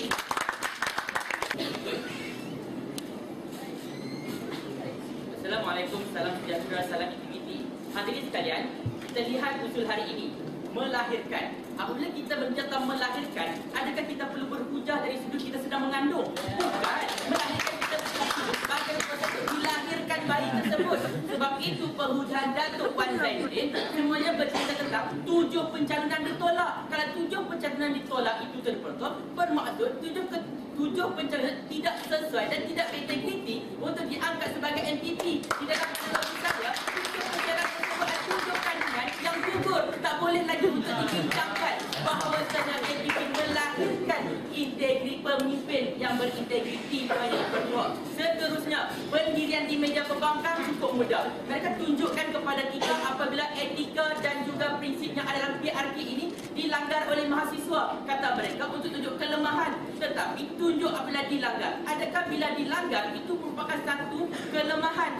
Assalamualaikum, salam sejahtera, salam integriti. Hadirin sekalian, kita lihat usul hari ini, melahirkan. Apabila kita berbincang melahirkan, adakah kita perlu berhujah dari sudut kita sedang mengandung? Bukan. Melahirkan kita sebagai proses dilahirkan bayi tersebut. Sebab itu perhujahan Datuk Wan Zainuddin semuanya bercerita tentang 7 pencalonan ditolak. Kalau 7 pencalonan ditolak itu terpertuk, bermaksud 7 pencalonan tidak sesuai dan tidak berintegriti untuk diangkat sebagai MPP. Di dalam analogi saya, 7 pencalonan tersebut adalah 7 kandungan yang gugur. Tak boleh lagi untuk dibincangkan bahawasanya MPP melahirkan integriti pemimpin yang berintegriti banyak berdua. Seterusnya, pendirian di meja pembangkang cukup mudah. Mereka tunjukkan kepada kita apabila etika dan juga prinsip yang ada dalam PRK ini dilanggar oleh mahasiswa. Kata mereka untuk tunjuk kelemahan, tetapi tunjuk apabila dilanggar. Adakah bila dilanggar itu merupakan satu kelemahan?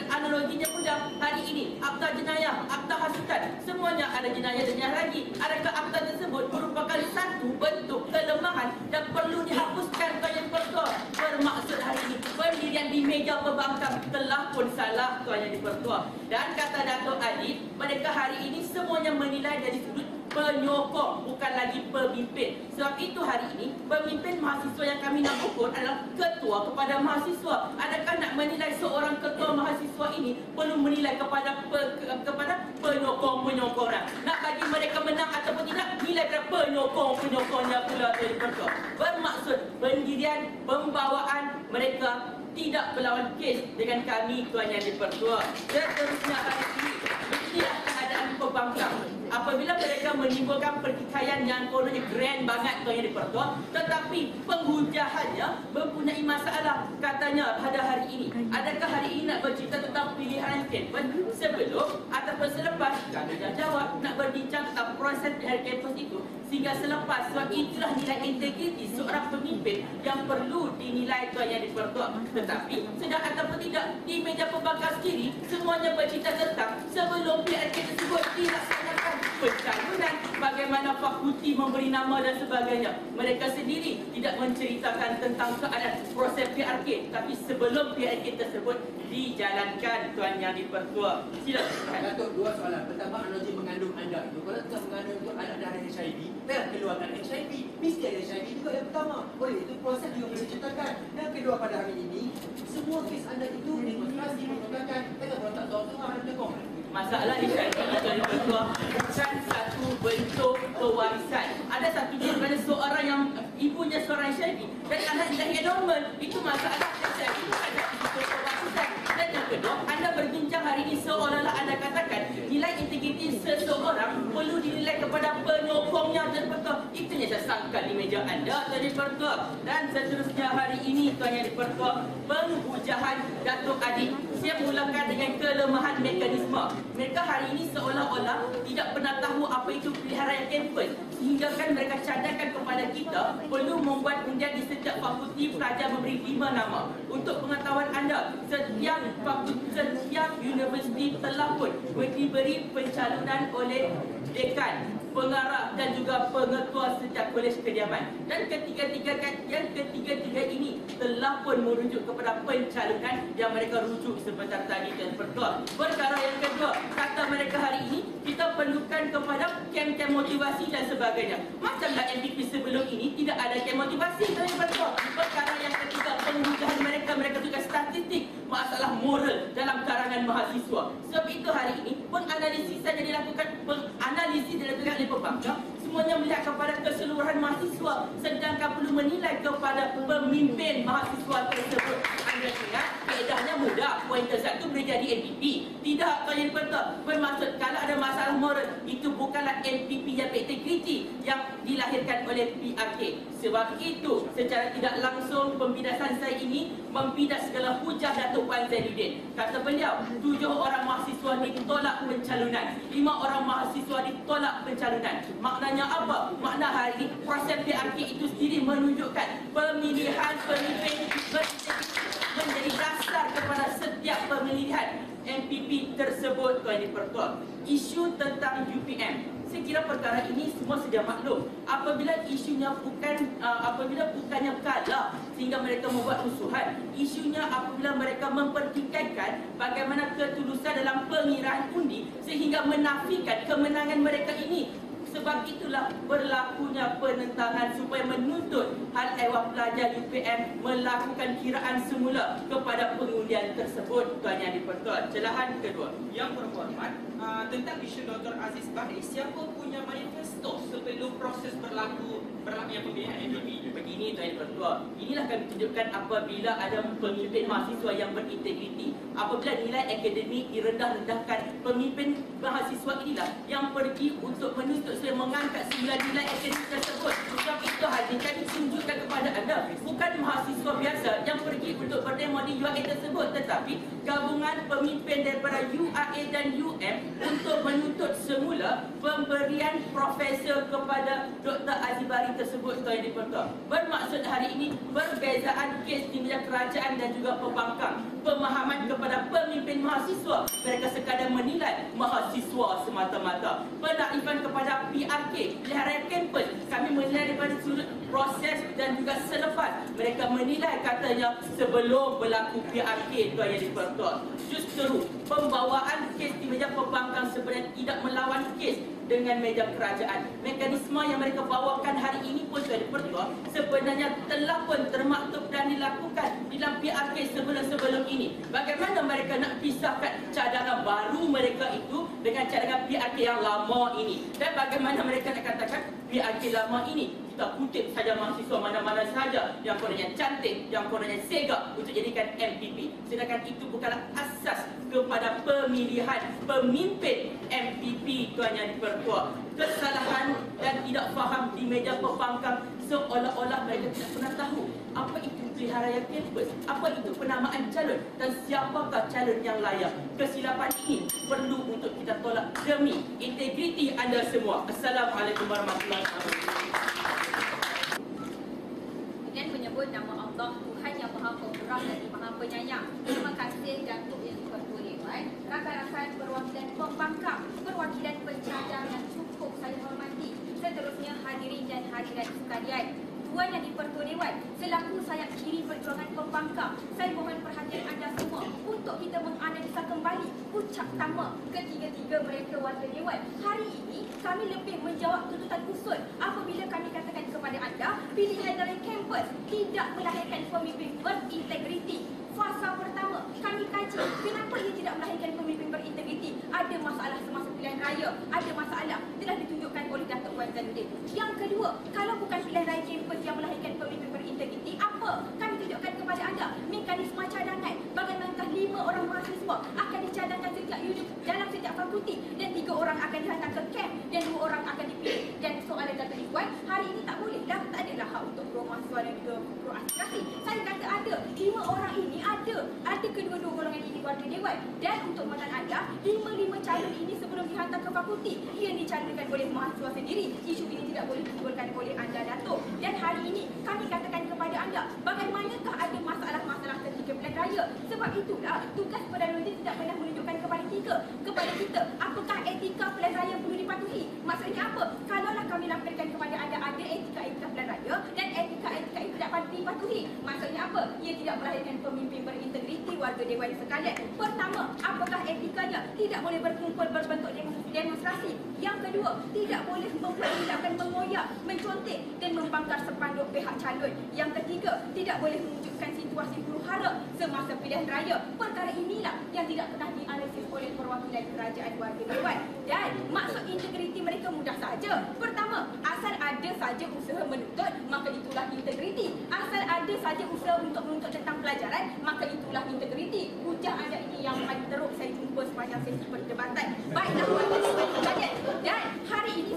Analoginya mudah. Hari ini akta jenayah, akta hasutan, semuanya ada jenayah lagi. Adakah akta tersebut merupakan satu bentuk kelemahan dan perlu dihapuskan banyak pertua? Bermaksud hari ini pendirian di meja pembangkang telah pun salah Tuan Yang di-Pertua. Dan kata Datuk Adib, mereka hari ini semuanya menilai dari sudut penyokong, bukan lagi pemimpin. Sebab itu hari ini pemimpin mahasiswa yang kami nak ukur adalah ketua kepada mahasiswa. Adakah nak menilai seorang ketua mahasiswa ini perlu menilai kepada penyokong-penyokong? Nak bagi mereka menang ataupun tidak, nilai kepada penyokong-penyokongnya pula Tuan. Bermaksud pendirian pembawaan mereka tidak berlawan kes dengan kami Tuan Yang di-Pertua. Seterusnya hari ini, inilah keadaan pembangkang. Apabila mereka menimbulkan pertikaian yang kononnya grand banget Tuan Yang di-Pertua, tetapi penghujahannya mempunyai masalah. Katanya pada hari ini, adakah hari ini nak bercerita tentang pilihan kampus sebelum ataupun selepas? Kami dah jawab nak berbincang tentang proses pilihan kampus itu sehingga selepas. Sebab itulah nilai integriti seorang pemimpin yang perlu dinilai Tuan Yang di-Pertua. Tetapi sedang ataupun tidak, di meja pembangkang sendiri semuanya bercerita tentang sebelum PRK tersebut dilaksanakan pencalonan, bagaimana fakulti memberi nama dan sebagainya. Mereka sendiri tidak menceritakan tentang keadaan proses PRK, tapi sebelum PRK tersebut dijalankan Tuan Yang di-Pertua. Silakan. Datuk, 2 soalan. Pertama, analogi mengandung anda itu. Kalau kita mengandung itu anak darah HIV, kita keluarkan HIV. Mesti ada HIV juga yang pertama. Oleh itu proses juga boleh diceritakan. Yang kedua, pada hari ini, semua kes anda itu demonstrasi mengatakan kita berontak soal-soal dan tekong. Masalah HIV Tuan Yang-di-Pertua bukan satu bentuk pewarisan. Ada satu daripada seorang yang ibunya seorang HIV dan anak yang normal, itu masalah HIV ada bentuk pewarisan. Dan yang kedua, anda berbincang hari ini seolah-olah anda katakan nilai integriti seseorang perlu dinilai kepada penyokongnya dan betul. Itunya saya sangka di meja anda Tuan Yang-di-Pertua. Dan seterusnya hari ini Tuan Yang-di-Pertua, penghujahan Datuk Adib. Saya mulakan dengan kelemahan mekanisme. Mereka hari ini seolah-olah tidak pernah tahu apa itu pilihan raya kampus, sehingga kan mereka cadangkan kepada kita perlu membuat undian di setiap fakulti pelajar memberi 5 nama. Untuk pengetahuan anda, setiap universiti telah pun diberi pencalonan oleh dekan, pengarah dan juga pengetua setiap kolej kediaman. Dan ketiga-tiga ini telah pun merujuk kepada pencalonan yang mereka rujuk sebentar tadi dan pertua. Perkara yang kedua, kata mereka hari ini kita perlukan kepada kem-kem motivasi dan sebagainya. Macamlah MPP sebelum ini tidak ada kem motivasi dan pertua. Perkara yang ketiga, penghujahan mereka juga statistik masalah moral dalam karangan mahasiswa. Sebab itu hari ini penganalisis yang dilakukan oleh pembangkang semuanya melihat kepada keseluruhan mahasiswa, sedangkan perlu menilai kepada pemimpin mahasiswa tersebut. Anda ingat kaedahnya mudah, pointer 1 boleh jadi MPP. Tidak, Tuan Yang di-Pertua. Bermaksud kalau ada masalah moral, itu bukanlah hanyalah MPP yang berintegriti yang dilahirkan oleh PRK. Sebab itu, secara tidak langsung pembidasan saya ini membidas segala hujah Datuk Wan Zainuddin. Kata beliau, 7 orang mahasiswa ditolak pencalonan, 5 orang mahasiswa ditolak pencalonan. Maknanya apa? Makna hari ini proses PRK itu sendiri menunjukkan pemilihan pemimpin menjadi dasar kepada setiap pemilihan MPP tersebut, Tuan Dipertua. Isu tentang UPM, saya kira perkara ini semua sedia maklum. Apabila isunya bukannya kalah sehingga mereka membuat rusuhan, isunya apabila mereka mempertikaikan bagaimana ketulusan dalam pengiraan undi sehingga menafikan kemenangan mereka ini. Sebab itulah berlakunya penentangan supaya menuntut Hal Ehwal Pelajar UPM melakukan kiraan semula kepada pengundian tersebut, Tuan Yang Dipertua. Celahan kedua. Yang berhormat, tentang isu Dr. Aziz Bahri, siapa punya manifesto sebelum proses berlakunya pemilihan MPP? Begini, Tuan Dipertua, inilah kami tunjukkan apabila ada pemimpin mahasiswa yang berintegriti, apabila nilai akademik direndah-rendahkan, pemimpin mahasiswa inilah yang pergi untuk menuntut saya mengangkat semula nilai akademik tersebut. Sebab itu hari kami tunjukkan kepada anda, bukan mahasiswa biasa yang pergi untuk berdemo di UAE tersebut, tetapi gabungan pemimpin daripada UAE dan UM untuk menuntut semula pemberian profesor kepada Dr. Aziz Bahri tersebut, Tuan Yang Dipertua. Bermaksud hari ini perbezaan kes di meja kerajaan dan juga pembangkang, pemahaman kepada pemimpin mahasiswa, mereka sekadar menilai mahasiswa semata-mata. Penaifan kepada PRK, pilihan kampus, kami menilai daripada sudut proses dan juga selepas. Mereka menilai katanya sebelum berlaku PRK, Tuan Yang Dipertua. Justru pembawaan kes di meja pembangkang sebenarnya tidak melawan kes dengan meja kerajaan. Mekanisme yang mereka bawakan hari ini pun, Tuan Dipertua, sebenarnya telah pun termaktub dan dilakukan dalam PRK sebelum-sebelum ini. Bagaimana mereka nak pisahkan cadangan baru mereka itu dengan cadangan PRK yang lama ini? Dan bagaimana mereka nak katakan PRK lama ini kita kutip saja mahasiswa mana-mana saja yang kononnya cantik, yang kononnya segak untuk jadikan MPP, sedangkan itu bukanlah asas kepada pemilihan pemimpin MPP, Tuan Yang Dipertua. Kesalahan dan tidak faham di meja pembangkang, seolah-olah mereka tidak pernah tahu apa itu pilihan raya kampus, apa itu penamaan calon dan siapakah calon yang layak. Kesilapan ini perlu untuk kita tolak demi integriti anda semua. Assalamualaikum warahmatullahi wabarakatuh. Dengan menyebut nama Allah, Tuhan yang Maha Pemurah dan Maha Penyayang. Terima kasih Datuk Yang Dipertua Dewan, rakan-rakan perwakilan pembangkang, perwakilan pencadang yang cukup saya hormati. Seterusnya hadirin dan hadirat sekalian, Tuan Yang Dipertua Dewan, selaku sayap kiri perjuangan pembangkang, saya mohon perhatian anda semua untuk kita menganalisa kembali ucap tama ketiga-tiga mereka warga Dewan. Hari ini kami lebih menjawab tuntutan usul apabila kami katakan kepada anda pilihan dari kampus tidak melahirkan pemimpin berintegriti. Fasa pertama, kami kaji kenapa ia tidak melahirkan pemimpin berintegriti. Ada masalah semasa pilihan raya, ada masalah telah ditunjukkan oleh Datuk Wan Zainuddin. Yang kedua, kalau bukan pilihan raya kampus yang melahirkan pemimpin berintegriti, apa? Kami tunjukkan kepada anda mekanisme cadangan. Bagaimanakah 5 orang mahasiswa akan dicadangkan setiap unit dalam setiap fakulti dan 3 orang akan dihantar ke camp dan 2 orang akan dipilih. Dan soalan Datuk Ikhwan, hari ini tak boleh dah, tak adalah hak untuk pro mahasiswa dan juga pro aspirasi. Saya kata ada 5 orang ini, ada kedua-dua golongan ini warga Dewan. Dan untuk matan anda, 5 calon ini sebelum dihantar ke fakulti, ia dicalonkan oleh mahasiswa sendiri. Isu ini tidak boleh ditimbulkan oleh anda, Datuk. Dan hari ini kami katakan kepada anda, bagaimanakah ada masalah-masalah ketika pilihan raya. Sebab itulah tugas Perdana Menteri tidak pernah menunjukkan kepada kita apakah etika pilihan raya perlu dipatuhi. Maksudnya apa? Kalaulah kami lampirkan kepada anda ada etika-etika pilihan raya dan etika-etika itu dapat dipatuhi. Maksudnya apa? Ia tidak melahirkan pemimpin berintegriti, warga Dewan sekalian. Pertama, apakah etikanya? Tidak boleh berkumpul berbentuk demonstrasi. Yang kedua, tidak boleh memperlihatkan, mengoyak, mencontek dan membangkar sepanduk pihak calon. Yang ketiga, tidak boleh menunjukkan situasi huru-hara semasa pilihan raya. Perkara inilah yang tidak pernah dianalisis oleh perwakilan kerajaan warga Dewan. Dan maksud integriti mereka mudah saja. Pertama, asal ada saja usaha menuntut, maka itulah integriti. Asal ada saja usaha untuk menuntut tentang pelajaran, maka itulah integriti. Hujah anda ini yang paling teruk saya jumpa sepanjang sesi perdebatan. Baiklah, warga sekalian. Dan hari ini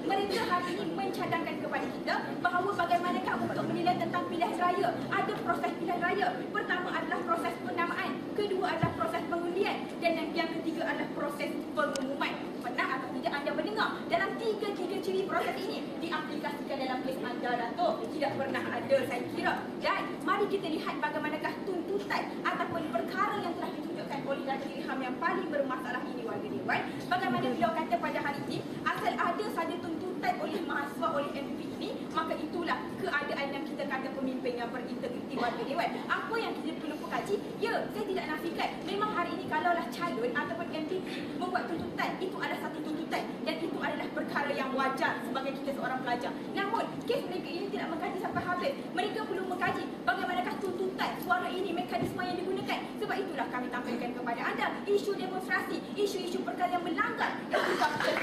mereka hari ini mencadangkan kepada kita bahawa bagaimanakah untuk menilai tentang pilihan raya. Ada proses pilihan raya. Pertama adalah proses penamaan, kedua adalah proses pengundian, dan yang ketiga adalah proses pengumuman. Pernah atau tidak anda mendengar dalam tiga ciri proses ini diaplikasikan dalam kes anda, Dato'? Tidak pernah ada, saya kira. Dan mari kita lihat bagaimanakah tuntutan ataupun perkara yang telah ditunjukkan oleh Dato' Ilham yang paling bermasalah ini, warga dewan. Bagaimana beliau kata pada hari ini, asal ada saja tuntutan oleh mahasiswa, oleh MPP ini, maka itulah keadaan yang kita kata pemimpin yang berintegriti, warga dewan. Apa yang kita perlu kaji? Ya, saya tidak nafikan. Memang hari ini kalaulah calon ataupun MPP membuat tuntutan, itu adalah satu tuntutan dan itu adalah perkara yang wajar sebagai kita seorang pelajar. Namun, kes mereka ini tidak mengkaji sampai habis. Mereka perlu mengkaji bagaimanakah tuntutan suara ini, mekanisme yang digunakan. Sebab itulah kami tampilkan kepada anda isu demonstrasi, isu-isu perkara yang melanggar yang disebabkan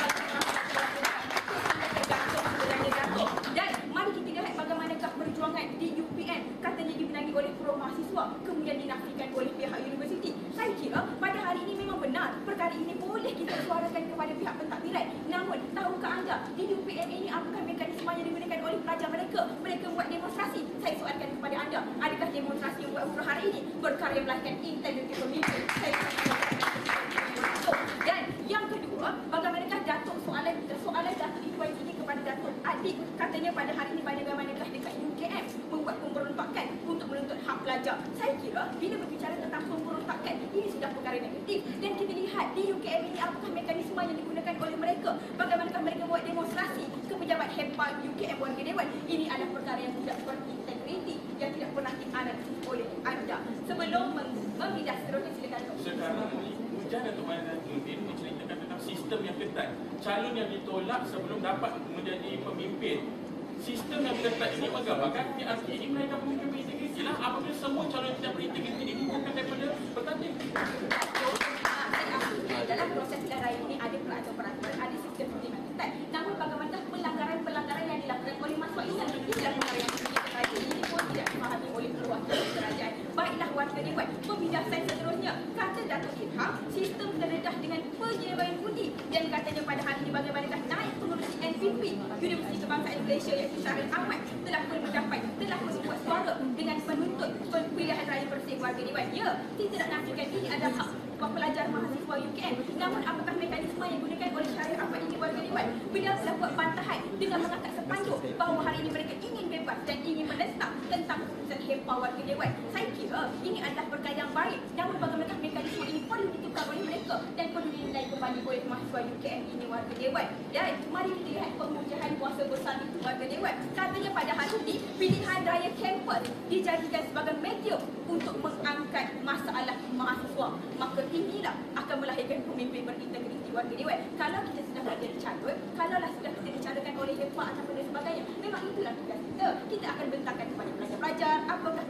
dan mari kita lihat bagaimanakah perjuangan di UPM katanya dibenangi oleh pro mahasiswa kemudian dinafikan oleh pihak universiti. Saya kira pada hari ini memang benar perkara ini boleh kita suarakan kepada pihak pentadbiran. Namun tahukah anda di UPM ini apakah mekanisme yang digunakan oleh pelajar mereka? Mereka buat demonstrasi. Saya soalkan kepada anda, adakah demonstrasi yang buat umrah hari ini perkara yang melahirkan integriti pemimpin? Saya dan yang kedua, bagaimanakah Datuk soalan Datuk Ikhwan ini kepada Datuk Adik katanya pada hari ini bagaimanakah dekat UKM membuat pemberontakan untuk menuntut hak pelajar. Saya kira bila berbicara tentang pemberontakan ini sudah perkara negatif dan kita lihat di UKM ini apakah mekanisme yang digunakan oleh mereka, bagaimanakah mereka buat demonstrasi ke pejabat hebat UKM warga dewan. Ini adalah perkara yang tidak berintegriti yang tidak pernah dianalisis oleh anda. Sebelum membidah seterusnya, silakan. Sekarang ni hujan Datuk Mahathir menceritakan tentang sistem yang ketat. Calon yang ditolak sebelum dapat menjadi pemimpin. Sistem yang ketat ini menggambarkan PRP ini mereka pemimpin berintegriti lah. Apabila semua calon tidak berintegriti digugurkan daripada bertanding. Dalam proses pilihan raya ini ada peraturan, ada sistem yang ketat. Namun bagaimana pelanggaran yang dilakukan oleh mahasiswa ini adalah perkara yang kita kaji. Ini pun tidak dipahami oleh perwakilan kerajaan. Baiklah warga dewan, pembidasan seterusnya kata Datuk Ilham sistem terdedah dengan penyelewaian undi dan katanya pada hari ini bagaimanakah naik pengurusi NPP Universiti Kebangsaan Malaysia iaitu Syaril Ahmad telah membuat suara dengan menuntut pilihan raya bersih warga dewan. Ya, kita tidak nafikan ini adalah hak pelajar mahasiswa UKM. Namun apakah mekanisme yang digunakan oleh Syaril Ahmad ini warga dewan? Beliau telah buat bantahan dengan mengangkat sepanduk bahawa hari ini mereka ingin bebas dan ingin menentang tentang keputusan HEPA warga dewan. Saya kira ini adalah perkara yang baik. Namun bagaimana mekanisme ini perlu ditukar oleh mereka dan perlu dinilai kembali oleh mahasiswa UKM ini warga dewan. Dan mari kita lihat pengujian kuasa besar itu warga dewan. Katanya pada hari ini pilihan raya kampus dijadikan sebagai medium untuk mengangkat masalah mahasiswa. Maka inilah akan melahirkan pemimpin berintegriti warga dewan. Kalau kita sudah menjadi calon, kalaulah sudah kita dicalonkan oleh HEPA ataupun dan sebagainya, memang itulah tugas kita. Kita akan bentangkan kepada pelajar-pelajar apakah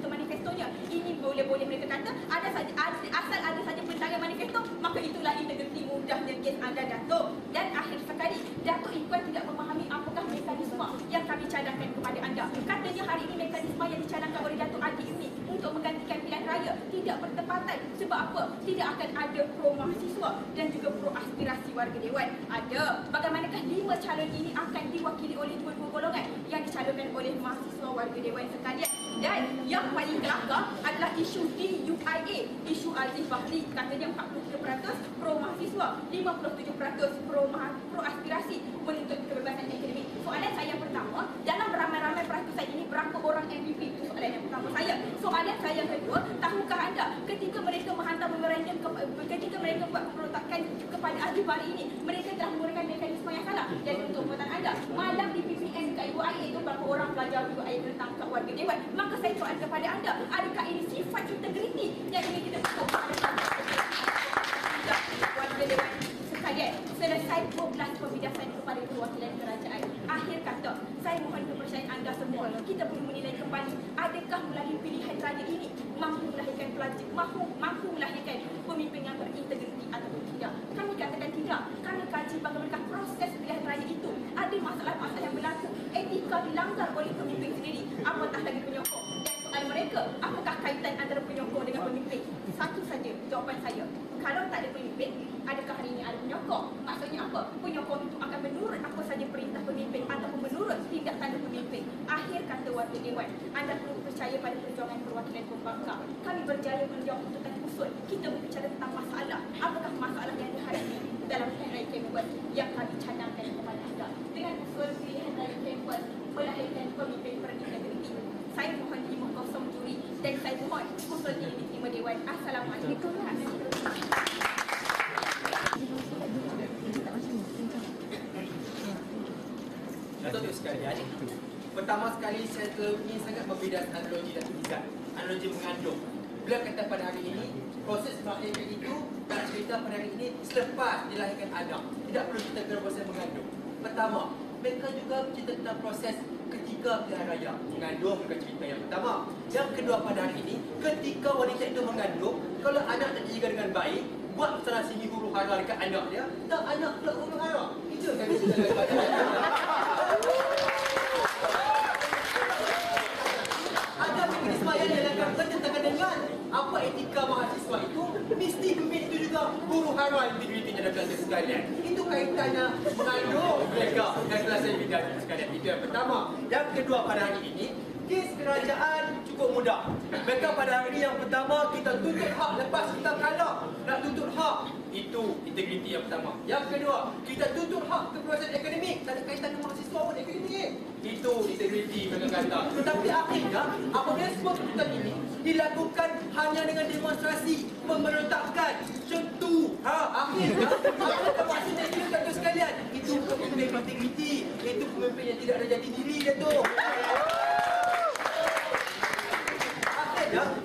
manifestonya. Ini boleh mereka kata ada saja asal ada saja bentangan manifesto, maka itulah integriti mudahnya kes anda, Datuk. Dan akhir sekali, Datuk Ikhwan tidak memahami apakah mekanisme yang kami cadangkan kepada anda. Katanya hari ini mekanisme yang dicadangkan oleh Datuk Adik ini untuk menggantikan pilihan raya tidak bertepatan. Sebab apa? Tidak akan ada pro mahasiswa dan juga pro aspirasi warga dewan. Ada. Bagaimanakah 5 calon ini akan diwakili oleh dua-dua golongan yang dicalonkan oleh mahasiswa warga dewan sekalian. Dan yang paling kelakar adalah isu DUIA, isu Aziz Bahri. Katanya 43% pro mahasiswa, 57% pro aspirasi menuntut kebebasan akademik. Soalan saya yang pertama, dalam ramai-ramai peratusan ini berapa orang MVP? Itu soalan yang pertama saya. Soalan saya yang kedua, tahukah anda ketika mereka menghantar memorandum, ketika mereka buat pemberontakan kepada Aziz Bahri ini, mereka telah menggunakan mekanisme yang salah. Dan untuk perbuatan anda, malam di PPM dekat UIA itu berapa orang pelajar UIA tertangkap warga dewan? Maka saya soal kepada anda, adakah ini sifat integriti yang ingin kita tutup warga dewan sekalian? Selesai 12 pembidasan kepada perwakilan kerajaan. Akhir kata, saya mohon kepercayaan anda semua. Kita perlu menilai kembali adakah melalui pilihan raya ini mampu melahirkan pelajar, mampu melahirkan pemimpin yang berintegriti ataupun tidak. Kami katakan tidak. Kami kaji bagaimana proses pilihan raya itu. Ada masalah-masalah yang berlaku. Etika dilanggar oleh pemimpin sendiri. Apatah lagi penyokong. Dan soal mereka, apakah kaitan antara penyokong dengan pemimpin? Satu saja jawapan saya. Kalau tak ada pemimpin, adakah hari ini ada penyokong? Maksudnya apa? Penyokong itu akan menurut apa saja perintah pemimpin ataupun menurut tindak tanduk pemimpin. Akhir kata wakil dewan, anda perlu percaya pada perjuangan perwakilan pembangkang. Kami berjaya menjawab tuntutan usul. Kita berbicara tentang masalah. Apakah masalah yang dihadapi dalam pilihan raya Kempen yang kami cadangkan kepada anda? Dengan usul pilihan raya Kempen melahirkan pemimpin berintegriti. Saya mohon terima kosong juri dan saya mohon usul ini diterima Dewan. Assalamualaikum warahmatullahi wabarakatuh. Datuk sekalian, pertama sekali saya ingin sangat membedakan analogi dan tulisan. Analogi mengandung. Bila kata pada hari ini, proses melahirkan itu nak cerita pada hari ini selepas dilahirkan anak. Tidak perlu kita kena proses mengandung. Pertama, mereka juga cerita tentang proses ketika pilihan raya. Mengandung bukan cerita yang pertama. Yang kedua pada hari ini, ketika wanita itu mengandung, kalau anak tak dijaga dengan baik, buat salah sini huru hara dekat anak dia, tak anak pula huru hara. Itu yang kami cerita kepada ada mekanisme yang dilakukan bertentangan dengan apa etika mahasiswa itu, mesti pemimpin itu juga huru hara integritinya dan kelas sekalian. Itu kaitannya mengandung mereka dan kelas bidang sekalian. Itu yang pertama. Yang kedua pada hari ini, kes kerajaan cukup mudah. Mereka pada hari ini yang pertama kita tuntut hak lepas kita kalah nak tuntut hak. Itu integriti yang pertama. Yang kedua, kita tuntut hak kebebasan akademik. Tak ada kaitan dengan mahasiswa pun akademik. Itu integriti mereka kata. Tetapi akhirnya, apabila semua tuntutan ini dilakukan hanya dengan demonstrasi, pemberontakan, contoh. Akhirnya, apa maksudnya itu kata sekalian? Itu pemimpin integriti. Itu pemimpin yang tidak ada jati diri dia tu.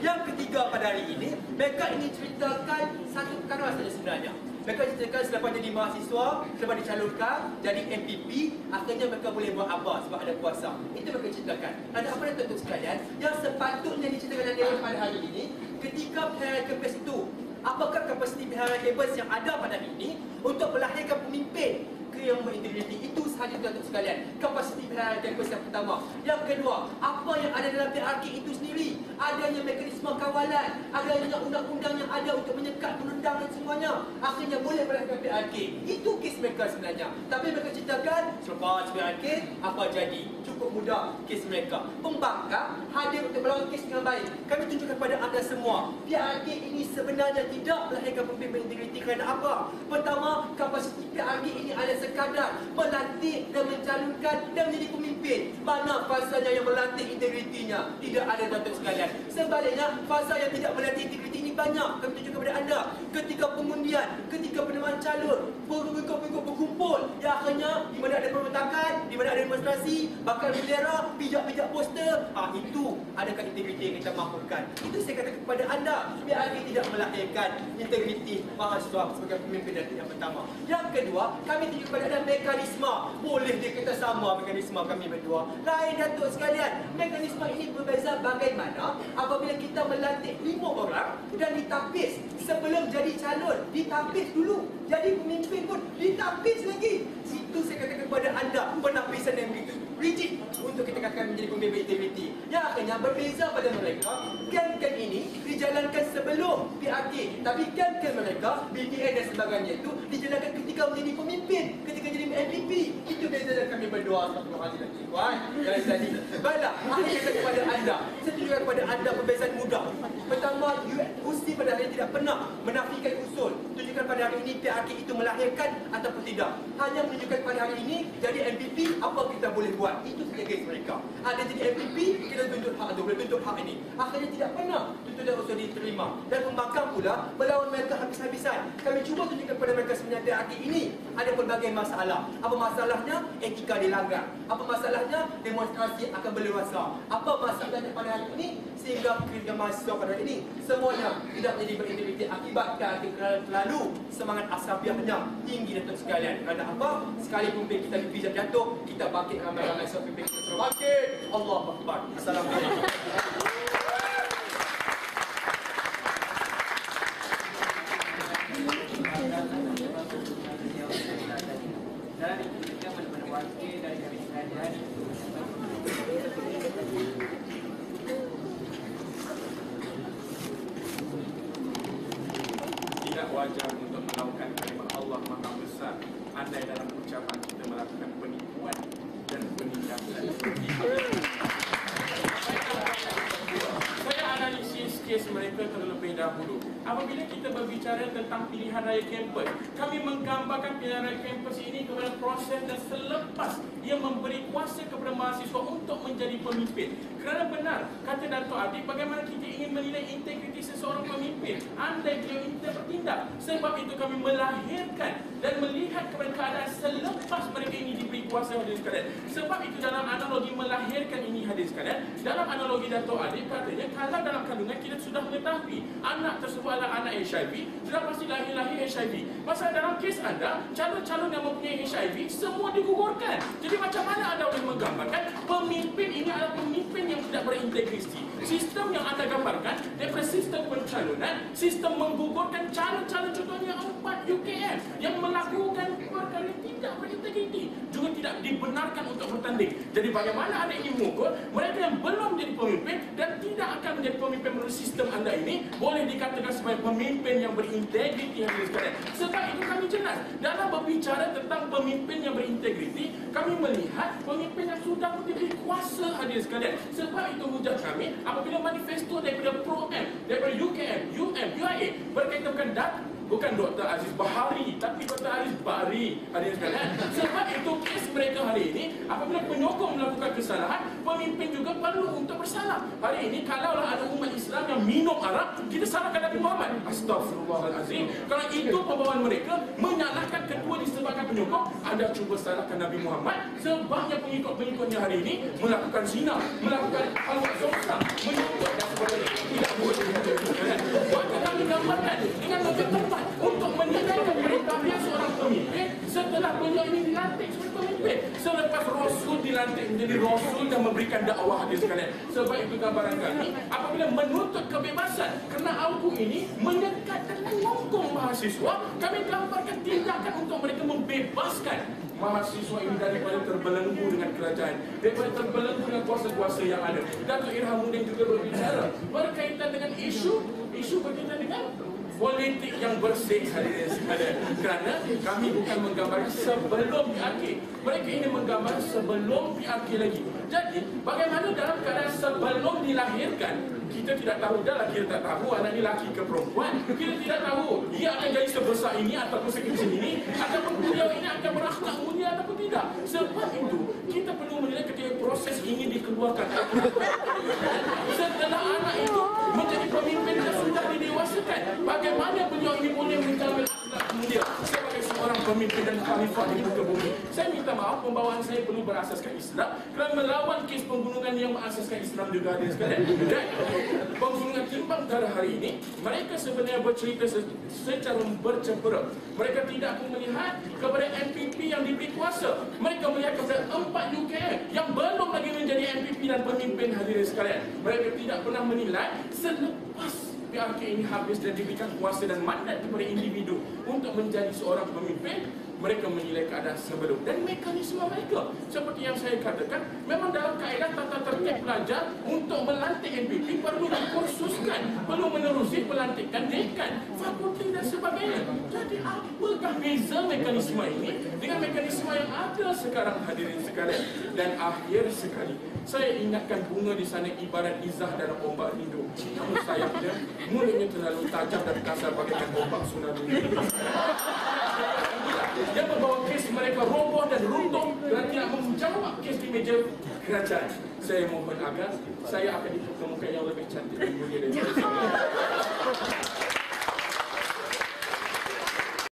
Yang ketiga pada hari ini, mereka ingin ceritakan satu perkara saja sebenarnya. Mereka ceritakan selepas jadi mahasiswa, selepas dicalonkan, jadi MPP, akhirnya mereka boleh buat apa sebab ada kuasa. Itu mereka ceritakan. Ada apa yang tuan-tuan sekalian, yang sepatutnya diceritakan oleh Dewan pada hari ini, ketika pilihan kampus itu, apakah kapasiti pilihan kampus yang ada pada hari ini untuk melahirkan pemimpin yang berintegriti. Itu sahaja tuan-tuan sekalian, kapasiti pilihan kampus yang pertama. Yang kedua, apa yang ada dalam PRK itu sendiri, adanya mekanisme kawalan, adanya undang-undang yang ada untuk menyekat, menendang dan semuanya, akhirnya boleh melahirkan PRK. Itu kes mereka sebenarnya. Tapi mereka ceritakan selepas PRK apa jadi. Cukup mudah kes mereka. Pembangkang hadir untuk melawan kes dengan baik. Kami tunjukkan kepada anda semua, PRK ini sebenarnya tidak melahirkan pemimpin berintegriti. Kerana apa? Pertama, kapasiti PRK ini ada sekadar melantik dan mencalonkan dan menjadi pemimpin. Mana fasanya yang melantik integritinya? Tidak ada, tuan-tuan sekalian. Sebaliknya, fasa yang tidak melantik integriti ini banyak. Kami tunjukkan kepada anda. Ketika pengundian, ketika penerimaan calon, pengikut-pengikut berkumpul, yang akhirnya di mana ada pemberontakan, di mana ada demonstrasi, bakal bendera, pijak-pijak poster. Itu adakah integriti yang kita mahukan? Itu saya katakan kepada anda. PRK tidak melahirkan integriti mahasiswa sebagai pemimpin dan yang pertama. Yang kedua, kami tunjukkan kepada anda mekanisme. Boleh dikata sama mekanisme kami berdua. Lain, datuk sekalian. Mekanisme ini berbeza bagaimana apabila kita melantik 5 orang dan ditapis sebelum jadi calon. Ditapis dulu. Jadi pemimpin pun ditapis lagi. Itu saya katakan kepada anda, penapisan yang begitu rigid untuk kita katakan menjadi pemimpin integriti. Yang akhirnya berbeza pada mereka, kem-kem ini dijalankan sebelum PRK. Tapi kem-kem mereka, BDN dan sebagainya itu dijalankan ketika menjadi pemimpin, ketika jadi MPP. Itu beza dan kami berdoa Astagfirullahaladzim dan Tuhan. Dan tadi, baiklah, akhirnya kepada anda, saya tunjukkan kepada anda perbezaan mudah. Pertama, UST pada hari ini tidak pernah menafikan usul. Tunjukkan pada hari ini PRK itu melahirkan ataupun tidak. Hanya menunjukkan pada hari ini jadi MPP, apa kita boleh buat. Itu saja guys mereka. Ada jadi MPP, kita tuntut hak itu, boleh tuntut hak ini. Akhirnya tidak pernah tuntutan usul diterima. Dan pembangkang pula melawan mereka habis-habisan. Kami cuba tunjukkan kepada mereka sebenarnya PRK ini ada pelbagai masalah. Apa masalahnya? Etika dilanggar. Apa masalahnya? Demonstrasi akan berleluasa. Apa masalahnya pada hari ini? Sehingga kerja mahasiswa pada hari ini semuanya tidak menjadi berintegriti akibatkan terlalu semangat asabiahnya tinggi, datuk sekalian. Kerana apa? Sekali pemimpin kita bisa jatuh, kita bangkit ramai-ramai sebab pemimpin kita terus bangkit. Allahu Akbar. Assalamualaikum. Dan kita benar-benar wakil dari kami sekalian. Tidak wajar untuk melakukan kalimat Allah Maha Besar andai dalam ucapan kita melakukan penipuan dan penindasan. Saya analisis kes mereka terlebih dahulu. Apabila kita berbicara tentang pilihan raya kampus, kami menggambarkan pilihan raya kampus ini kepada proses dan selepas ia memberi kuasa kepada mahasiswa untuk menjadi pemimpin. Kerana benar, kata Dato' Adik, bagaimana kita ingin menilai integriti seseorang pemimpin andai beliau ini bertindak. Sebab itu kami melahirkan dan melihat kepada keadaan selepas mereka ini diberi kuasa, hadirin sekalian. Sebab itu dalam analogi melahirkan ini, hadirin sekalian, dalam analogi Dato' Adik katanya, kalau dalam kandungan kita sudah mengetahui anak tersebut adalah anak HIV, sudah pasti lahir-lahir HIV. Masa dalam kes anda, calon-calon yang mempunyai HIV semua digugurkan. Jadi macam mana anda boleh menggambarkan pemimpin ini adalah pemimpin yang tidak berintegriti? Sistem yang anda gambarkan daripada sistem pencalonan, sistem menggugurkan calon-calon, contohnya 4 UKM yang melakukan perkara tidak berintegriti, juga tidak dibenarkan untuk bertanding. Jadi bagaimana anda ingin mengukur mereka yang belum menjadi pemimpin dan tidak akan menjadi pemimpin menurut sistem anda ini boleh dikatakan sebagai pemimpin yang berintegriti, hadirin sekalian. Sebab itu kami jelas dalam berbicara tentang pemimpin yang berintegriti, kami melihat pemimpin yang sudah diberi kuasa, hadirin sekalian. Sebab itu hujah kami apabila manifesto daripada Pro-M, daripada UKM, UM, UIA berkaitan bukan Dr. Aziz Bahari, tapi Dr. Aziz Bari, hadirin sekalian. Sebab itu kes mereka hari ini, apabila penyokong melakukan kesalahan, pemimpin juga perlu untuk bersalah. Hari ini kalaulah ada umat Islam yang minum arak, kita salahkan Nabi Muhammad. Astagfirullahalazim. Kalau itu pembawaan mereka menyalahkan ketua disebabkan penyokong, anda cuba salahkan Nabi Muhammad sebabnya pengikut-pengikutnya hari ini melakukan zina, melakukan halwa dosa, menyumbang dan sebagainya. Tidak boleh. Maka kami gambarkan dengan lebih tepat untuk menilai kepribadian seorang pemimpin setelah beliau ini dilantik sebagai pemimpin, selepas Rasul dilantik menjadi Rasul dan memberikan dakwah, hadirin sekalian. Sebab itu gambaran kami apabila menuntut kebebasan kerana auku ini menyekat dan mengongkong mahasiswa, kami gambarkan tindakan untuk mereka membebaskan mahasiswa ini daripada terbelenggu dengan kerajaan, daripada terbelenggu dengan kuasa-kuasa yang ada. Datuk Irhamuddin juga berbicara berkaitan dengan isu berkaitan dengan politik yang bersih, hadirin sekalian. Kerana kami bukan menggambarkan sebelum PRK, mereka ini menggambar sebelum PRK lagi. Jadi bagaimana dalam keadaan sebelum dilahirkan, kita tidak tahu, dah lah kita tak tahu anak ni laki ke perempuan, kita tidak tahu dia akan jadi sebesar ini ataupun sekecil ini, ataupun beliau ini akan berakhlak mulia ataupun tidak. Sebab itu kita perlu menilai ketika proses ini dikeluarkan. Setelah anak itu menjadi pemimpin dan sudah didewasakan, bagaimana beliau ini boleh menjamin akhlak mulia sebagai seorang pemimpin dan khalifah di muka bumi? Saya minta maaf, pembawaan saya perlu berasaskan Islam kerana melawan kes pembunuhan yang berasaskan Islam juga, hadirin sekalian. Dan pembunuhan timbang darah hari ini, mereka sebenarnya bercerita secara bercempera. Mereka tidak pun melihat kepada MPP yang diberi kuasa, mereka melihat kepada 4 UKM yang belum lagi menjadi MPP dan pemimpin, hadirin sekalian. Mereka tidak pernah menilai selepas PRK ini habis dan diberikan kuasa dan mandat kepada individu untuk menjadi seorang pemimpin, mereka menilai keadaan sebelum dan mekanisme mereka. Seperti yang saya katakan, memang dalam kaedah tata tertib pelajar untuk melantik MPP perlu dikursuskan, perlu menerusi pelantikan dekan, fakulti dan sebagainya. Jadi apakah beza mekanisme ini dengan mekanisme yang ada sekarang, hadirin sekalian? Dan akhir sekali, saya ingatkan bunga di sana ibarat izah dalam ombak rindu. Namun sayangnya, mulutnya terlalu tajam dan kasar bagaikan ombak tsunami. Yang membawa kes mereka roboh dan runtuh dan tidak menjawab kes di meja kerajaan. Saya mohon agar saya akan dipertemukan yang lebih cantik dan mulia dari saya.